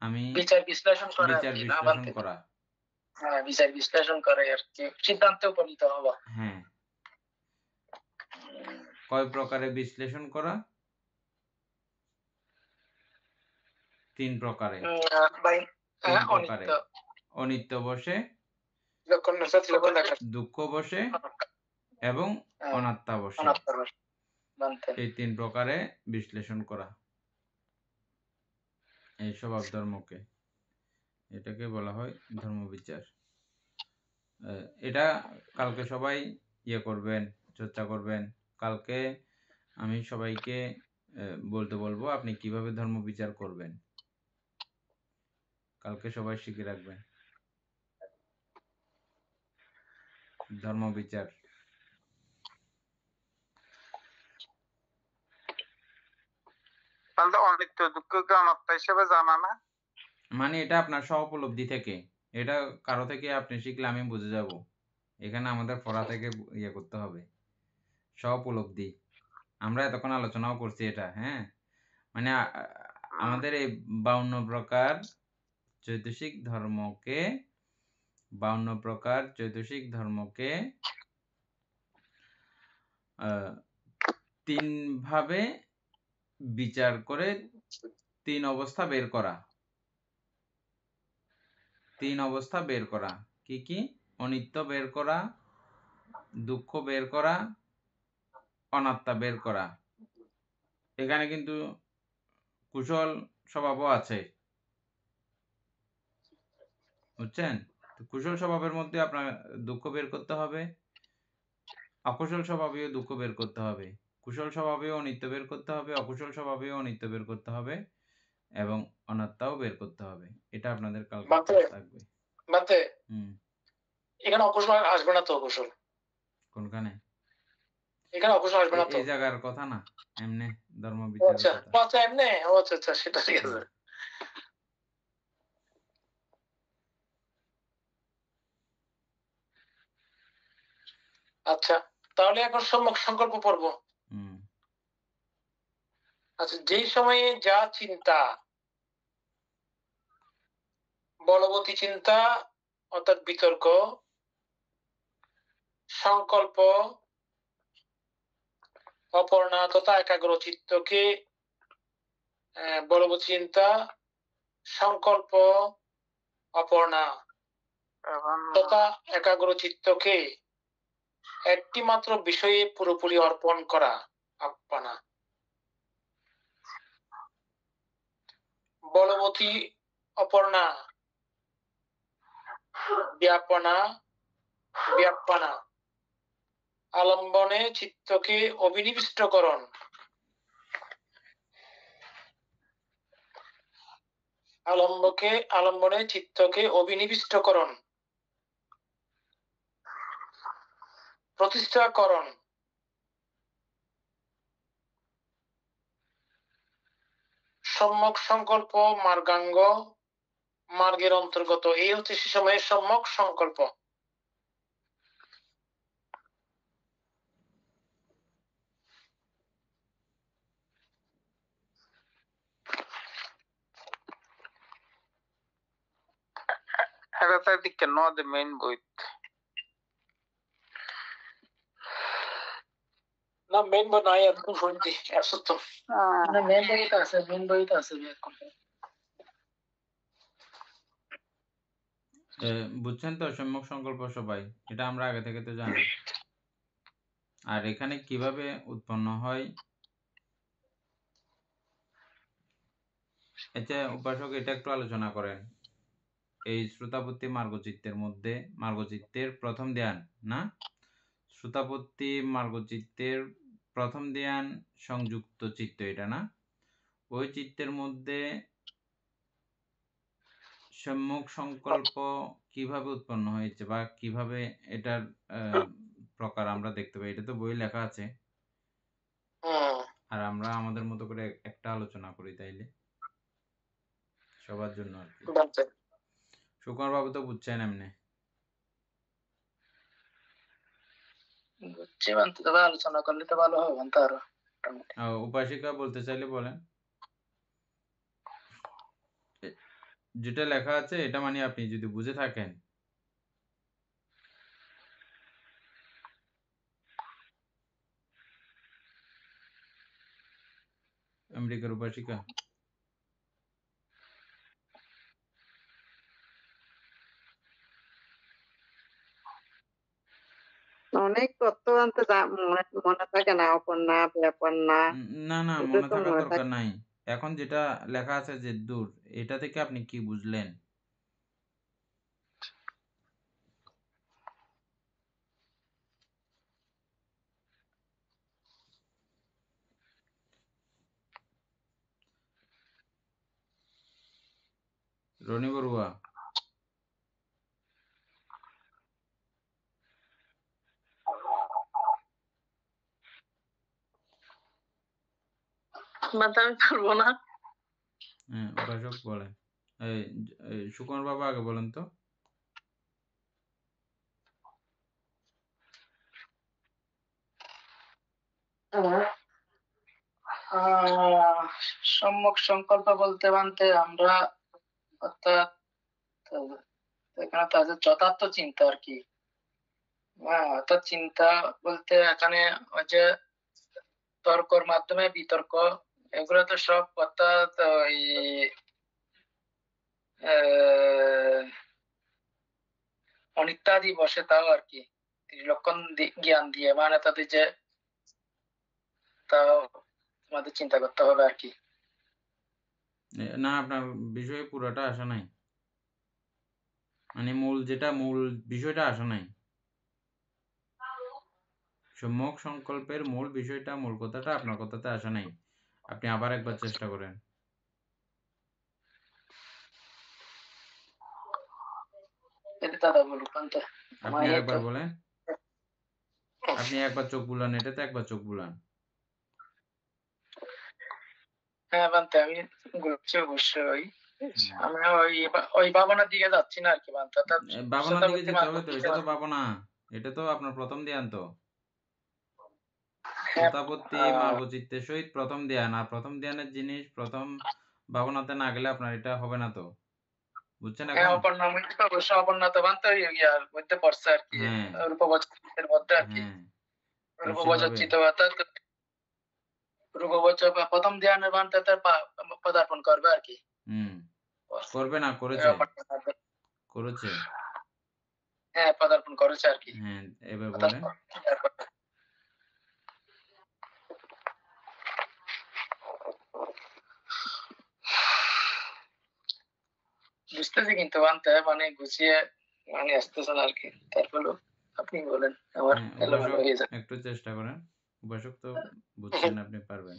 আমি বিচার বিশ্লেষণ করা, হ্যাঁ, বিচার বিশ্লেষণ করে আর কি সিদ্ধান্তে উপনীত হওয়া। হ্যাঁ, কয় প্রকারে বিশ্লেষণ করা? 3 প্রকারে। অনিত্য বসে, দুঃখ বসে এবং অনাত্মা বসে। এই 3 প্রকারে বিশ্লেষণ করা এই স্বভাব ধর্মকে, এটাকে বলা হয় ধর্মবিচার। এটা কালকে সবাই করবেন, চর্চা করবেন। কালকে আমি সবাইকে বলতে বলবো আপনি কিভাবে ধর্মবিচার করবেন। কালকে সবাই শিখে রাখবেন ধর্মবিচার। অনিত্য দুঃখকে অনাত্মা হিসেবে জানা না, মানে এটা আপনার স্ব-উপলব্ধি থেকে, এটা কারো থেকে আপনি শিখলে আমি বুঝে যাব। এখানে আমাদের পড়া থেকে করতে হবে, স্ব-উপলব্ধি। আমরা এতক্ষণ আলোচনাও করছি এটা। হ্যাঁ, মানে আমাদের এই 52 প্রকার চৈতসিক ধর্মকে 52 প্রকার চৈতসিক ধর্মকে 3 ভাবে বিচার করে 3 অবস্থা বের করা। 3 অবস্থা বের করা। কি কি? অনিত্য বের করা, দুঃখ বের করা, অনাত্মা বের করা। এখানে কিন্তু কুশল স্বভাবও আছে, বুঝছেন? কুশল স্বভাবের মধ্যে আপনার দুঃখ বের করতে হবে, অকুশল স্বভাবেও দুঃখ বের করতে হবে, কুশল স্বভাবেও অনিত্য বের করতে হবে, অকুশল স্বভাবেও অনিত্য বের করতে হবে এবং অনাত্মাও বের করতে হবে। এটা আপনাদের কালকে থাকবে। এখানে অকুশল আসবে না তো? অকুশল কোনখানে? এখানে অকুশল আসবে না তো? এই জায়গার কথা না, এমনি ধর্ম বিচারের কথা। আচ্ছা এমনি, আচ্ছা সেটা ঠিক আছে। আচ্ছা, তাহলে এখন সম্যক সংকল্প পর্ব। হুম আচ্ছা, যেই সময়ে যা চিন্তা, বলবতী চিন্তা অর্থাৎ বিতর্ক, সংকল্প, অপর্ণা তথা একাগ্র চিত্তকে বলবতী চিন্তা, সংকল্প, অপর্ণা তথা একাগ্র চিত্তকে একটি মাত্র বিষয়ে পুরোপুরি অর্পণ করা আপ্পানা। বলবতী অপর্ণা, ব্যাপনা, ব্যাপানা, আলম্বনে চিত্তকে অভিনিবিষ্টকরণ, আলম্বনে চিত্তকে অভিনিবিষ্টকরণ, প্রতিষ্ঠাকরণ, সম্যক সংকল্প মার্গাঙ্গ, মার্গের অন্তর্গত। এই হচ্ছে সে সময়ের সম্যক সংকল্প। Hypothetical, not the main booth. না, মেন বই নাই এখন শুনছি একসত্তর। না মেন বইতে আছে, মেন বইতে আছে এখন। বুঝছেন তো সম্যক সংকল্প সবাই? এটা আমরা আগে থেকে তো জানি। আর এখানে কিভাবে উৎপন্ন হয়, আচ্ছা উপাসক এটা একটু আলোচনা করেন। এই শ্রোতাপত্তি মার্গচিত্তের মধ্যে, মার্গচিত্তের প্রথম ধ্যান না, শ্রোতাপত্তি মার্গচিত্তের প্রথম ধ্যান সংযুক্ত চিত্ত, এটা না? ওই চিত্তের মধ্যে সম্যক সংকল্প কিভাবে উৎপন্ন হয়েছে বা কিভাবে এটার প্রকার আমরা দেখতে পাই, এটা তো বই লেখা আছে। আর আমরা আমাদের মতো করে একটা আলোচনা করি তাইলে সবার জন্য আর কি। সুকুমার বাবু তো বুঝছেন এমনি। বুঝছি বানতে, তবে আলোচনা করলে তো ভালো হবে বানতে আরো। উপাসিকা বলতে চাইলে বলেন। যেটা লেখা আছে এটা মানে আপনি যদি বুঝে থাকেন। আমেরিকার উপাসিকা অনেক তথ্য আনতে মনে থাকে না, অপর্ণা ব্যাপন্না না না, এটা মনে তো থাকার মনে দরকার থাকে। নাই। এখন যেটা লেখা আছে যে দূর, এটা থেকে আপনি কি বুঝলেন? রনি বড়ুয়া বানতে আমি পারবো না। উপাসক বলেন। সুকুমার বাবু আগে বলেন তো। সম্যক সংকল্প বলতে বানতে আমরা অর্থাৎ এখানে তাদের যথার্থ চিন্তা আর কি। হ্যাঁ, অর্থাৎ চিন্তা বলতে এখানে ওই যে তর্কর মাধ্যমে বিতর্ক, এগুলো তো সব অর্থাৎ ওই অনিত্যাদি বসে, তাও আর কি ত্রিলক্ষণ জ্ঞান দিয়ে, মানে তাদের যে তাও আমাদের চিন্তা করতে হবে আর কি। না, আপনার বিষয়ে পুরোটা আসা নাই, মানে মূল বিষয়টা আসা নাই। সম্যক সংকল্পের মূল বিষয়টা, মূল কথাটা আপনার কথাতে আসা নাই। আপনি আবার একবার চেষ্টা করেন। দাদা বলুক আনতে। আপনি আরেকবার বলেন। আপনি একবার চোখ বুলান, এটাতে একবার চোখ বুলান। হ্যাঁ বানতে আমি ঘুরছি অবশ্যই। আমি ওই ভাবনার দিকে যাচ্ছি না আর কি বানতে। ভাবনার দিকে যেতে হবে তো, এটা তো ভাবনা। এটা তো আপনার প্রথম ধ্যান তো। হ্যাঁ, শ্রোতাপত্তি মার্গচিত্তের সহিত প্রথম ধ্যান, আর প্রথম ধ্যানের জিনিস প্রথম ভাবনাতে না গেলে আপনার এটা হবে না তো। বুঝছেন হ্যাঁ, এখন? অপর্ণা মধ্যে তো অবশ্য অপর্ণাতবান তো ইয়ার মধ্যে পড়ছে আর কি, হ্যাঁ রূপবচনের মধ্যে আর কি। হ্যাঁ তো রূপবচন সেভাবে চিত্তবাতা রূপবচন প্রথম ধ্যানের বানতে তার পদার্পণ করবে আর কি। হুম করবে না, করেছে করেছে। হ্যাঁ, পদার্পণ করেছে আর কি। হ্যাঁ এবার বলেন। বুঝতেছি কিন্তু বানতে মানে গুছিয়ে মানে আসতেছেন আর কি। তারপরেও আপনি বলেন, আমার হ্যাঁ, এলোমেলো উপাসক হয়ে যায়। একটু চেষ্টা করেন। উপাসক তো বুঝছেন, আপনি পারবেন।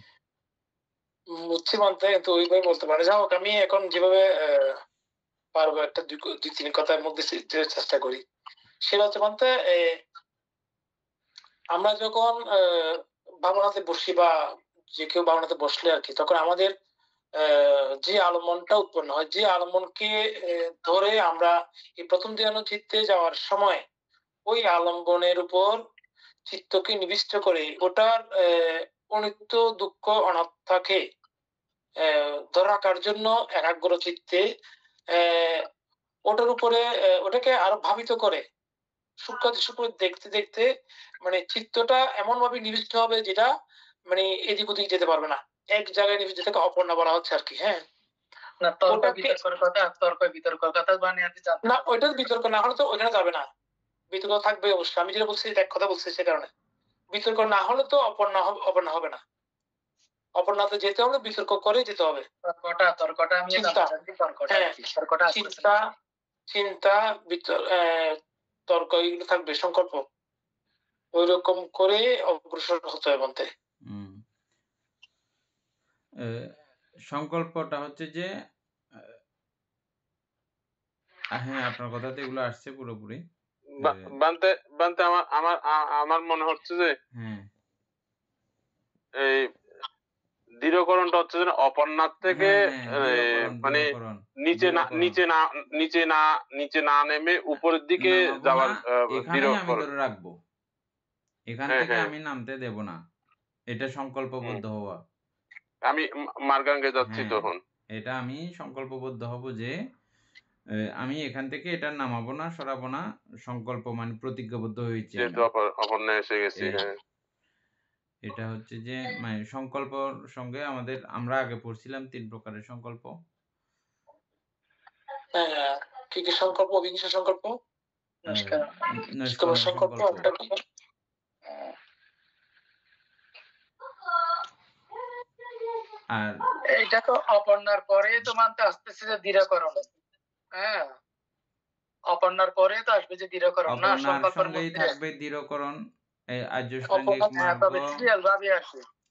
বুঝছি মানতে, কিন্তু ওইভাবে বলতে পারে। যাই হোক, আমি এখন যেভাবে পারবো একটা দুই তিন কথার মধ্যে চেষ্টা করি। সেটা হচ্ছে মানতে, আমরা যখন ভাবনাতে বসি বা যে কেউ ভাবনাতে বসলে আর কি, তখন আমাদের যে আলম্বনটা উৎপন্ন হয়, যে আলম্বনকে ধরে আমরা এই প্রথম ধ্যান চিত্তে যাওয়ার সময় ওই আলম্বনের উপর চিত্তকে নিবিষ্ট করে ওটার অনিত্য দুঃখ অনাত্মাকে ধরে রাখার জন্য একাগ্র চিত্তে ওটার উপরে ওটাকে আরো ভাবিত করে সূক্ষ্ম দেখতে দেখতে মানে চিত্তটা এমন ভাবে নিবিষ্ট হবে যেটা মানে এদিক ওদিক যেতে পারবে না, এক জায়গায় নিবিষ্ট, যেটাকে অপর্ণা বলা হচ্ছে আর কি। হ্যাঁ, না তর্ক বিতর্কের কথা বানিয়ে আনতে চান না ওইটার বিতর্ক না হলে তো ওইখানে যাবে না, বিতর্ক থাকবে অবশ্যই। আমি যেটা বলছি এক কথা বলছি, সে কারণে বিতর্ক না হলে তো অপর্ণা হবে না। অপর্ণাতে যেতে হলে বিতর্ক করে যেতে হবে। তর্কটা আমি চিন্তা, হ্যাঁ, চিন্তা চিন্তা তর্ক এগুলো থাকবে, সংকল্প, ওই রকম করে অগ্রসর হতে হবে বলতে। সংকল্পটা হচ্ছে যে হ্যাঁ আপনার কথাতে এগুলো আসছে পুরোপুরি। বানতে বানতে আমার মনে হচ্ছে যে হ্যাঁ এই দৃঢ়করণটা হচ্ছে যে অপর্ণার থেকে মানে নিচে না নেমে উপরের দিকে যাওয়ার এখানেই আমি দৃঢ়করণ। ধরে রাখবো, এখান থেকে আমি নামতে দেব না, এটা সংকল্পবদ্ধ হওয়া। আমি মার্গাঙ্গে যাচ্ছি হ্যাঁ, তখন এটা আমি সংকল্পবদ্ধ হব যে আমি এখান থেকে এটা নামাবো না, সরাবো না, সংকল্প মানে প্রতিজ্ঞাবদ্ধ হয়েছি আমি। যেহেতু অপর্ণা এসে গেছি। হ্যাঁ, এটা হচ্ছে যে মানে সংকল্পর সঙ্গে আমাদের, আমরা আগে পড়ছিলাম 3 প্রকারের সংকল্প। কি কি সংকল্প? অবিংশ সংকল্প, নৈষ্কর্ম্য সংকল্প। আর এইটা তো অপর্ণার পরে তো মানতে আসতেছে যে দৃঢ়করণ। হ্যাঁ, অপর্ণার পরে তো আসবে যে দৃঢ়করণ, না সংকল্পের মধ্যে থাকবে দৃঢ়করণ। এই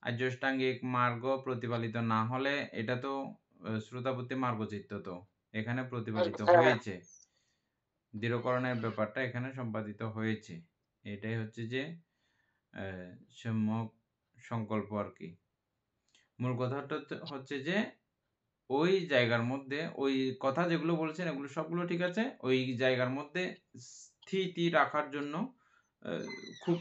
আর্যষ্টাঙ্গিক মার্গ প্রতিপালিত না হলে এটা তো শ্রোতাপত্তি মার্গচিত্ত, তো এখানে প্রতিপালিত হয়েছে, দৃঢ়করণের ব্যাপারটা এখানে সম্পাদিত হয়েছে। এটাই হচ্ছে যে সম্যক সংকল্প আর কি। মূল কথাটা হচ্ছে যে ওই জায়গার মধ্যে ওই কথা যেগুলো বলছেন এগুলো সবগুলো ঠিক আছে, ওই জায়গার মধ্যে স্থিতি রাখার জন্য খুব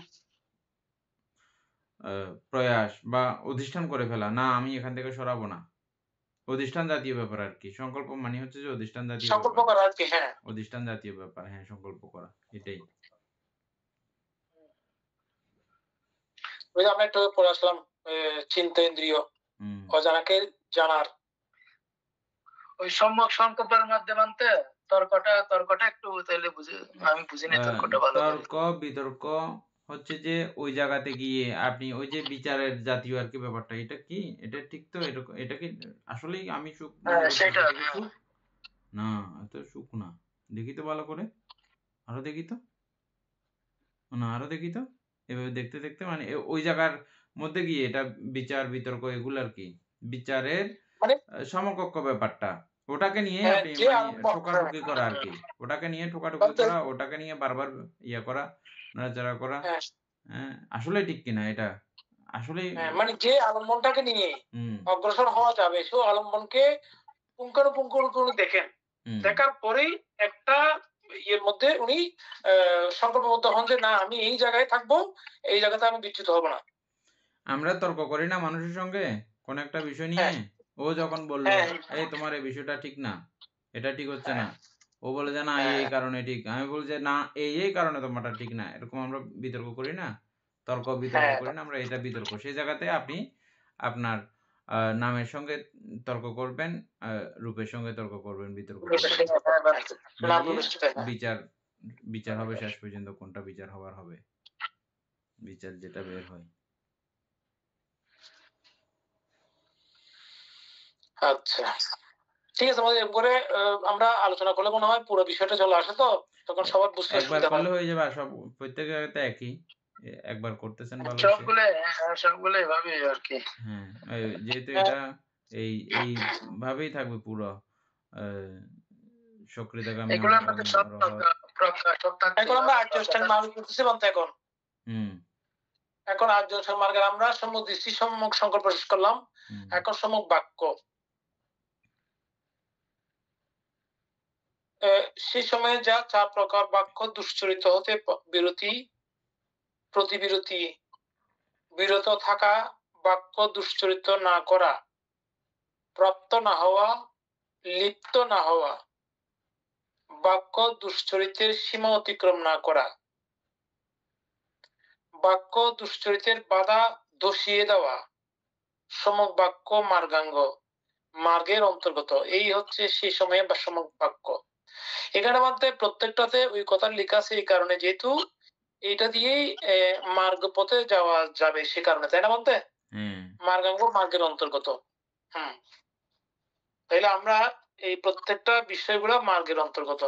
প্রয়াস বা অধিষ্ঠান করে ফেলা, না আমি এখান থেকে সরাবো না, অধিষ্ঠান জাতীয় ব্যাপার আর কি। সংকল্প মানে হচ্ছে যে অধিষ্ঠান জাতীয় সংকল্প করা আর কি। হ্যাঁ, অধিষ্ঠান জাতীয় ব্যাপার। হ্যাঁ, সংকল্প করা, এটাই। ওই যে আমরা একটু পড়ে আসলাম চিন্তেন্দ্রিয় অজানাকে জানার, ওই সম্যক সংকল্পের মাধ্যমে মানতে তর্কটা একটু তাহলে আমি বুঝিনি তর্কটা ভালো করে। তর্ক বিতর্ক হচ্ছে যে ওই জায়গাতে গিয়ে আপনি ওই যে বিচারের জাতীয় আর কি ব্যাপারটা, এটা কি, এটা ঠিক তো, এটা কি আসলেই আমি সুখ সেটা সুখ না, এত সুখ না, দেখি তো ভালো করে, আরো দেখি তো, না আরো দেখি তো, এভাবে দেখতে দেখতে মানে ওই জায়গার মধ্যে গিয়ে এটা বিচার বিতর্ক এগুলো আর কি, বিচারের মানে সমকক্ষ ব্যাপারটা, ওটাকে নিয়ে আপনি ঠোকাঠুকি করা আর কি, ওটাকে নিয়ে ঠোকাঠুকি করা, ওটাকে নিয়ে বারবার ইয়া করা, নাড়াচাড়া করা। আসলে ঠিক কিনা এটা আসলে মানে যে আলম্বনটাকে নিয়ে অগ্রসর হওয়া যাবে, সেই আলম্বনকে পুঙ্খানুপুঙ্খ দেখেন, দেখার পরেই একটা ইয়ের মধ্যে উনি সংকল্পবদ্ধ হন যে না আমি এই জায়গায় থাকবো, এই জায়গাতে আমি বিচ্যুত হব না। আমরা তর্ক করি না মানুষের সঙ্গে কোন একটা বিষয় নিয়ে, হ্যাঁ ও যখন বললো হ্যাঁ এই তোমার এই বিষয়টা ঠিক না, এটা ঠিক হচ্ছে না, হ্যাঁ ও বলে যে না এই হ্যাঁ এই কারণে ঠিক, আমি বলি যে না এই এই কারণে তোমারটা ঠিক না, এরকম আমরা বিতর্ক করি না, তর্ক বিতর্ক হ্যাঁ করি না আমরা, এটা বিতর্ক। সেই জায়গাতে আপনি আপনার নামের সঙ্গে তর্ক করবেন, রূপের সঙ্গে তর্ক করবেন, বিতর্ক করবেন, মিলিয়ে বিচার বিচার হবে শেষ পর্যন্ত, কোনটা বিচার হওয়ার হবে, বিচার যেটা বের হয়। আচ্ছা ঠিক আছে, আমাদের এরপরে আমরা আলোচনা করলে মনে হয় পুরো বিষয়টা চলে আসে, তো তখন সবার বুঝতে একবার সুবিধা হয়। করলে হয়ে যাবে, আর সব প্রত্যেক জায়গাতে একই, একবার করতেছেন ভালো হয়েছে। সবগুলো এভাবে আর কি। হ্যাঁ যেহেতু হ্যাঁ। এটা এই ভাবেই থাকবে পুরো সক্রিয়তাগামী এগুলোর মধ্যে সব এখন আমরা আর্য মার্গ করতেছি বলতে এখন আর্য মার্গের আমরা সম্মুখ দৃষ্টি সম্মুখ সংকল্প শেষ করলাম, এখন সম্মুখ বাক্য। সেই সময়ে যা 4 প্রকার বাক্য দুশ্চরিত হতে বিরতি, প্রতিবিরতি, বিরত থাকা, বাক্য দুশ্চরিত না করা, প্রাপ্ত না হওয়া, লিপ্ত না হওয়া, বাক্য দুশ্চরিতের সীমা অতিক্রম না করা, বাক্য দুশ্চরিতের বাধা ধসিয়ে দেওয়া, সমক বাক্য মার্গাঙ্গ, মার্গের অন্তর্গত। এই হচ্ছে সেই সময়ে বা সমক বাক্য। এখানে মধ্যে প্রত্যেকটাতে ওই কথা লেখা আছে এই কারণে, যেহেতু এটা দিয়েই মার্গ পথে যাওয়া যাবে সে কারণে, তাই না বলতে? মার্গাঙ্গ মার্গের অন্তর্গত। তাইলে আমরা এই প্রত্যেকটা বিষয়গুলো মার্গের অন্তর্গত,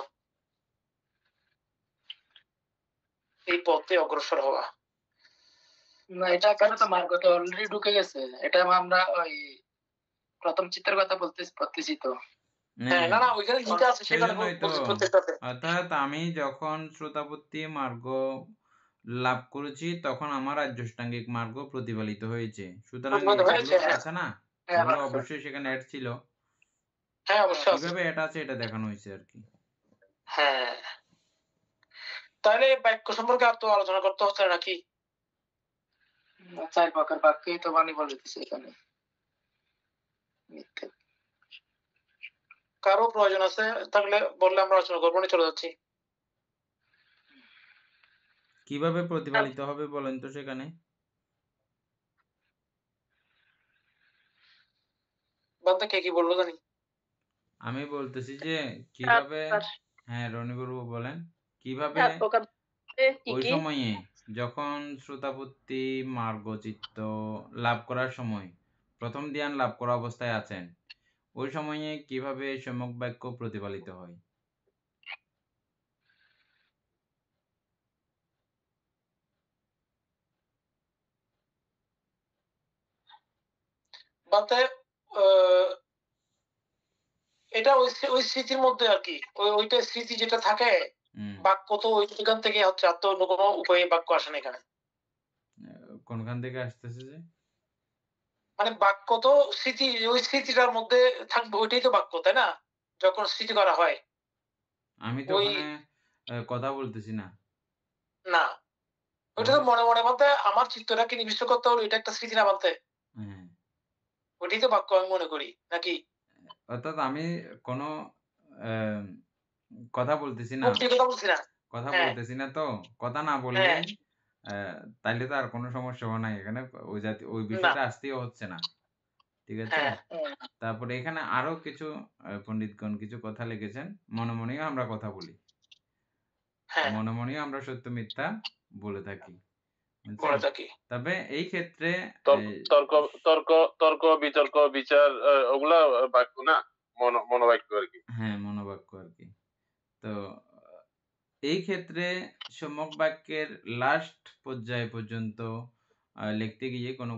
এই পথে অগ্রসর হওয়া। না এটা কেন, তো মার্গ তো অলরেডি ঢুকে গেছে, এটা আমরা ওই প্রথম চিত্রের কথা বলতেছি তো। হ্যাঁ না না ওইখানে যেটা আছে সেখানে বলছি প্রত্যেকটাতে। অর্থাৎ আমি যখন শ্রোতাপত্তি মার্গ লাভ করেছি তখন আমার আর্যষ্টাঙ্গিক মার্গ প্রতিফলিত হয়েছে, সুতরাং আছে না এগুলো অবশ্যই সেখানে অ্যাড ছিল। হ্যাঁ অবশ্যই কিভাবে এটা আছে এটা দেখানো হয়েছে আর কি। হ্যাঁ তাহলে বাক্য সম্পর্কে আর তো আলোচনা করতে হচ্ছে নাকি? 4 প্রকার বাক্যই তো বাণী বলতেছে এখানে। কারো প্রয়োজন আছে থাকলে বললে আমরা আলোচনা করবো, চলে যাচ্ছি। কিভাবে প্রতিফলিত হবে বলেন তো সেখানে? বান্দা কে কি বললো জানি। আমি বলতেছি যে কিভাবে, হ্যাঁ রনিবাবু বলেন, কিভাবে ওই সময়ে যখন শ্রোতাপত্তি মার্গচিত্ত লাভ করার সময়, প্রথম ধ্যান লাভ করা অবস্থায় আছেন, ওই সময়ে কিভাবে সম্যক বাক্য প্রতিফলিত হয়? বলতে এটা ওই স্মৃতির মধ্যে আর কি, ওইটা স্মৃতি যেটা থাকে, বাক্য তো ওইখান থেকে হচ্ছে, আর তো অন্য কোনো উপায়ে বাক্য আসে না এখানে। কোনখান থেকে আসতেছে যে? মানে বাক্য তো স্মৃতি, ওই স্মৃতিটার মধ্যে থাকবে, ওইটাই তো বাক্য, তাই না? যখন স্মৃতি করা হয়। আমি তো ওখানে কথা বলতেছি না। না ওইটা তো মনে মনে বলতে আমার চিত্তটাকে নিবিষ্ট করতে হলো, এটা একটা স্মৃতি না বলতে, ওইটাই তো বাক্য আমি মনে করি নাকি? অর্থাৎ আমি কোনো কথা বলতেছি না, কথা বলতেছি না, তো কথা না বললেই তাইলে তো আর কোনো সমস্যা হয় নাই এখানে, ওই বিষয়টা আসতেও হচ্ছে না, ঠিক আছে। তারপরে এখানে আরো কিছু পণ্ডিতগণ কিছু কথা লিখেছেন, মনে মনেও আমরা কথা বলি, মনে মনেও আমরা সত্য মিথ্যা বলে থাকি। তবে এই ক্ষেত্রে তর্ক তর্ক তর্ক বিতর্ক বিচার ওগুলা বাক্য না, মনোবাক্য আর কি। হ্যাঁ মনোবাক্য আর কি। তো এই ক্ষেত্রে সম্যক বাক্যের লাস্ট পর্যায় পর্যন্ত লিখতে গিয়ে কোনো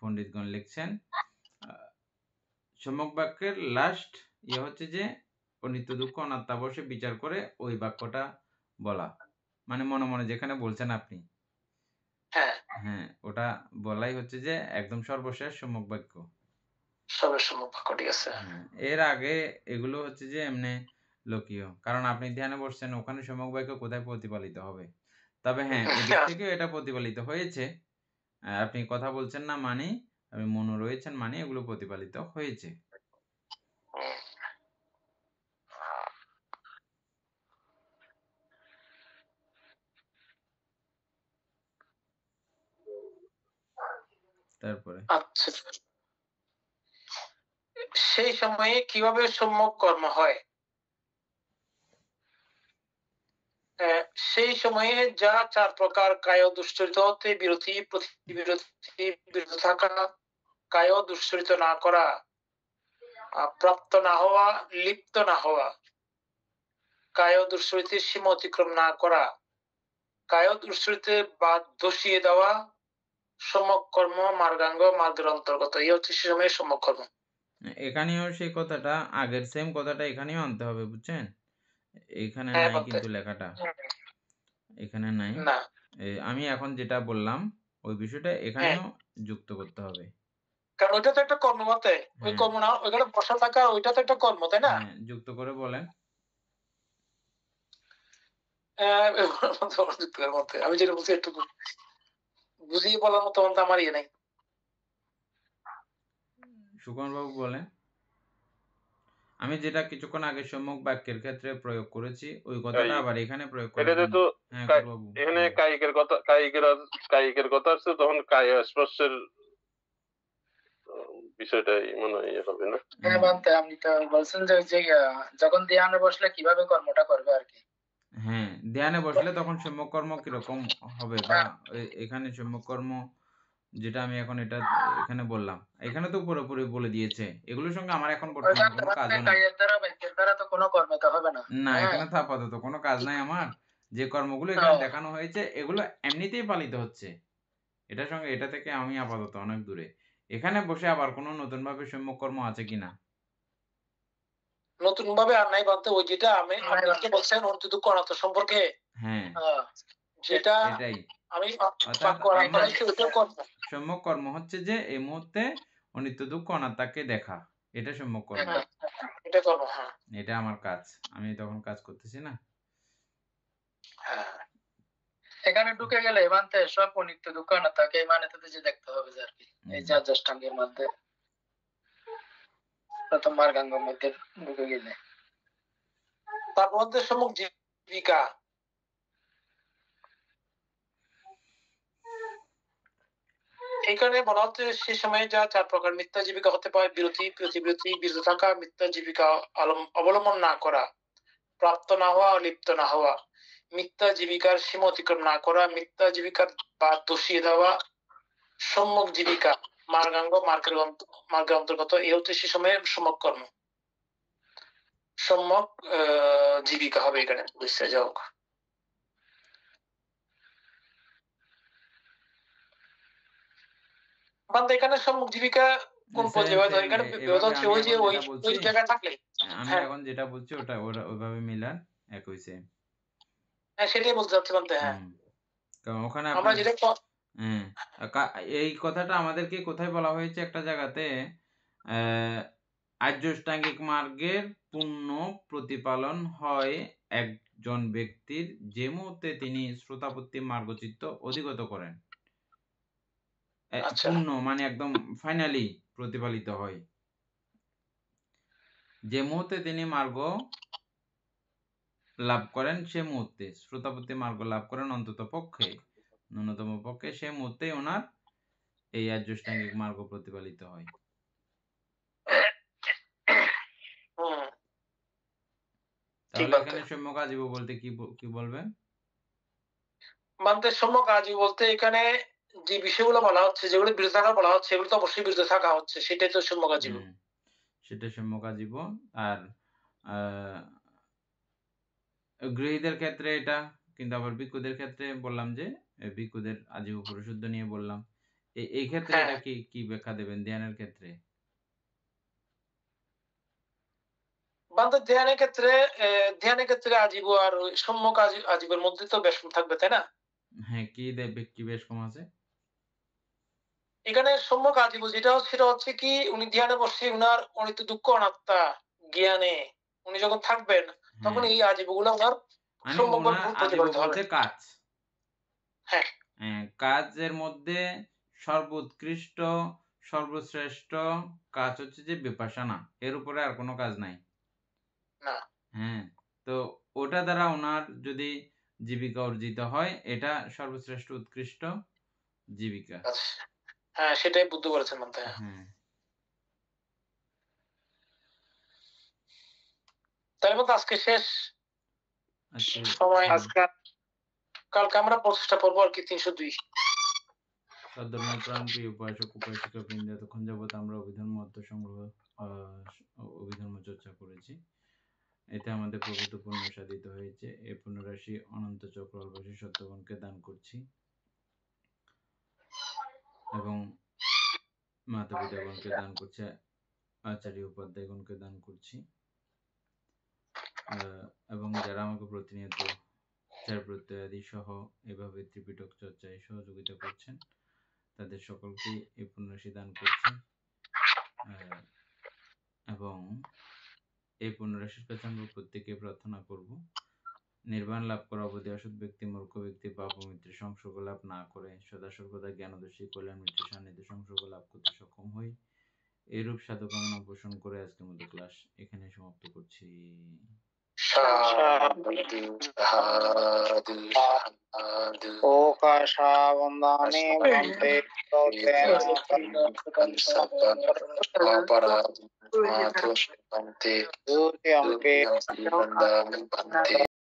পণ্ডিতগণ লিখছেন সম্যক বাক্যের লাস্ট হচ্ছে যে অনিত্য দুঃখ অনাত্মাবশ্যে বিচার করে ওই বাক্যটা বলা, মানে মনে মনে যেখানে বলছেন আপনি, হ্যাঁ ওটা বলাই হচ্ছে যে একদম সর্বশেষ সম্যক বাক্য। সর্বশেষ সম্যক বাক্য, ঠিক আছে। এর আগে এগুলো হচ্ছে যে এমনি লোকীয়, কারণ আপনি ধ্যানে বসছেন, ওখানে সম্যক বাক্য কোথায় প্রতিপালিত হবে? তবে হ্যাঁ, এদিক থেকেও এটা প্রতিপালিত হয়েছে। আপনি কথা বলছেন না মানেই, আপনি মৌন রয়েছেন মানে এগুলো প্রতিপালিত হয়েছে। তারপরে আচ্ছা, সেই সময়ে কিভাবে সম্যক কর্ম হয়? সেই সময়ে যা 4 প্রকার কায় দুশ্চরিত হতে বিরতি, প্রতিবিরতি, বিরত থাকা, কায় দুশ্চরিত না করা, প্রাপ্ত না হওয়া, লিপ্ত না হওয়া, কায় দুশ্চরিতের সীমা অতিক্রম না করা, কায় দুশ্চরিতে বাদ ধসিয়ে দেওয়া, সম্যক কর্ম মার্গাঙ্গ মার্গের অন্তর্গত। এই হচ্ছে সে সময়ের সম্যক কর্ম। এখানেও সেই কথাটা, আগের সেম কথাটা এখানেও আনতে হবে, বুঝছেন? এখানে হ্যাঁ, নাই বলতে কিন্তু লেখাটা। এখানে নাই। না। আমি এখন যেটা বললাম ওই বিষয়টা হ্যাঁ, এখানেও যুক্ত করতে হবে। কারণ ওইটা তো একটা কর্ম বটে। ওই হ্যাঁ, কর্ম না, ওইখানে বসা থাকা ওইটা তো একটা কর্ম, তাই না? হ্যাঁ, যুক্ত করে বলেন। আমি যেটা বলছি একটু বুঝিয়ে বলার মতো আমার ইয়ে নাই। সুকুমার বাবু বলেন। আমি যেটা কিছুক্ষণ আগে সম্যক বাক্যের ক্ষেত্রে প্রয়োগ করেছি ওই কথাটা এই আবার এখানে প্রয়োগ করার এটাতে জন্য। তো হ্যাঁ, কাই- বাবু এখানে বলেন। কায়িকের কথা আসছে, তখন কায় স্পর্শের বিষয়টাই মনে হয় ইয়ে হবে না? হ্যাঁ বানতে, আপনি তো বলছেন যে ওই যে যখন ধ্যানে বসলে কিভাবে কর্মটা করবে আর কি। হ্যাঁ, ধ্যানে বসলে তখন সম্যক কর্ম কিরকম হবে, বা এখানে সম্যক কর্ম যেটা আমি এখন এটা এখানে বললাম, এখানে তো পুরোপুরি বলে দিয়েছে। এগুলোর সঙ্গে আমার এখন ওইটা বর্তমানে কোনো কাজও নাই। কায়ের দ্বারা বাক্যের দ্বারা তো কোনো কর্ম তো হবে না। না, হ্যাঁ, এখানে তো আপাতত কোনো কাজ নাই আমার। যে কর্মগুলো ও, এখানে দেখানো হয়েছে এগুলো এমনিতেই পালিত হচ্ছে। এটার সঙ্গে এটা থেকে আমি আপাতত অনেক দূরে। এখানে বসে আবার কোনো নতুনভাবে সম্যক কর্ম আছে কিনা? নতুন ভাবে আর নাই বলতে, ওই যেটা আপনি যে বলছেন অনিত্য দুঃখ অনাত্ম সম্পর্কে, হ্যাঁ, যেটা এটাই। আমি অর্থাৎ বাক্য আলাপ আমার করেছি ওইটাও কর্ম। সম্যক কর্ম হচ্ছে যে এই মুহূর্তে অনিত্য দুঃখ অনাত্মাকে দেখা। এটা সম্যক কর্ম। হ্যাঁ, এটা কর্ম। হ্যাঁ, এটা আমার কাজ। আমি তখন কাজ করতেছি না? হ্যাঁ, এখানে ঢুকে গেলে বানতে সব অনিত্য দুঃখ না তাকে মানে তাতে যে দেখতে হবে যে আর কি। এই যে অষ্টাঙ্গের মধ্যে প্রথম মার্গাঙ্গের মধ্যে ঢুকে গেলে তার মধ্যে সম্যক জীবিকা। এখানে বলা হচ্ছে সে সময়ে যা 4 প্রকার মিথ্যা জীবিকা হতে পারে বিরতি, প্রতিবিরতি, বিরত থাকা, মিথ্যা জীবিকা অবলম্বন না করা, প্রাপ্ত না হওয়া, লিপ্ত না হওয়া, মিথ্যা জীবিকার সীমা অতিক্রম না করা, মিথ্যা জীবিকার বাদ ধসিয়ে দেওয়া, সম্যক জীবিকা মার্গাঙ্গ মার্গের অন্তর্গত। এই হচ্ছে সে সময়ের সম্যক কর্ম। সম্যক জীবিকা হবে এখানে, বুঝতে যাও। এখানে সম্যক জীবিকা কোন পর্যায়ে এখানে বিরোধ হচ্ছে ওই যে ওই জায়গায় থাকলে। আমি হ্যাঁ, এখন যেটা বলছি ওটা ওইভাবে মিলান, একই সেম। হ্যাঁ, সেটাই বলতে চাচ্ছি বলতে। হ্যাঁ, কারণ ওখানে আমরা আপনার যেটা হ্যাঁ, এই কথাটা আমাদেরকে কোথায় বলা হয়েছে একটা জায়গাতে, আর্যাষ্টাঙ্গিক মার্গের পূর্ণ প্রতিপালন হয় একজন ব্যক্তির যে মুহূর্তে তিনি শ্রোতাপত্তি মার্গচিত্ত অধিগত করেন। আচ্ছা, পূর্ণ মানে একদম ফাইনালি প্রতিপালিত হয়। যে মুহূর্তে তিনি মার্গ লাভ করেন সে মুহূর্তে শ্রোতাপত্তি মার্গ লাভ করেন, অন্তত পক্ষে ন্যূনতম পক্ষে সে মুহূর্তেই ওনার এই আর্যাষ্টাঙ্গিক মার্গ প্রতিপালিত হয়। হুম, তাহলে এখানে সম্যক আজীব বলতে কি বলবেন? সম্যক আজীব বলতে এখানে যে বিষয়গুলো বলা হচ্ছে, যেগুলো বিরত থাকা বলা হচ্ছে, এগুলো তো অবশ্যই বিরত থাকা হচ্ছে, সেটাই তো সম্যক আজীব। সেটা সম্যক আজীব। আর গৃহীদের ক্ষেত্রে এটা, কিন্তু আবার ভিক্ষুদের ক্ষেত্রে বললাম যে ভিক্ষুদের আজীব পরিশুদ্ধ নিয়ে বললাম। এই ক্ষেত্রে এটা কি ব্যাখ্যা দেবেন ধ্যানের ক্ষেত্রে? ধ্যানের ক্ষেত্রে আজীব আর সম্যক আজীবের মধ্যে তো বেশ থাকবে, তাই না? হ্যাঁ, কি বেশ কম আছে? এখানে সম্যক আজীব যেটা সেটা হচ্ছে কি, উনি ধ্যানে বসে উনার অনিত্য দুঃখ অনাত্মা জ্ঞানে উনি যখন থাকবেন তখন হ্যাঁ, এই আজীবগুলো ওনার মানে সম্ভবপর ওনার আজীব প্রতিপালিত হবে। বলতে কাজ। হ্যাঁ। কাজের মধ্যে সর্বোৎকৃষ্ট সর্বশ্রেষ্ঠ কাজ হচ্ছে যে বিপাশানা, এর উপরে আর কোনো কাজ নাই। না। হ্যাঁ, তো ওটা দ্বারা ওনার যদি জীবিকা অর্জিত হয়, এটা সর্বশ্রেষ্ঠ উৎকৃষ্ট জীবিকা। আচ্ছা। হ্যাঁ, সেটাই বুদ্ধ বলেছেন মানতে। হ্যাঁ। তাহলে বলতে আজকে শেষ আজকে সময়। হ্যাঁ। কালকে আমরা 25টা পড়বো আর কি, 302। সদ্ধর্মপ্রাণ প্রিয় উপাসক উপাসিকা বৃন্দ, এতক্ষণ যাবৎ আমরা অভিধর্ম সংগ্রহ অভিধর্ম চর্চা করেছি। এতে আমাদের প্রভূত পুণ্য সাধিত হয়েছে। এই পুণ্যরাশি অনন্ত চক্রবাসী সত্যগণকে দান করছি এবং মাতা পিতাগণকে দান করছি, আচার্য উপাধ্যায়গণকে দান করছি, এবং যারা আমাকে প্রতিনিয়ত চার প্রত্যয়াদি সহ এভাবে ত্রিপিটক চর্চায় সহযোগিতা করছেন, তাদের সকলকেই এই পুণ্যরাশি দান করছি। এবং এই পুণ্যরাশির কাছে আমরা প্রত্যেকে প্রার্থনা করব, নির্বাণ লাভ করা অবধি অসৎ ব্যক্তি, মূর্খ ব্যক্তি, পাপ ও মিত্রের সংসর্গ লাভ না করে সদা সর্বদা জ্ঞানদর্শী কল্যাণ মিত্রের সান্নিধ্যে সংসর্গ লাভ করতে সক্ষম হই। এইরূপ সাধুকামনা পোষণ করে আজকের মতো ক্লাস এখানে সমাপ্ত করছি। ওকাশাবন্দানে বন্দে অপরাধ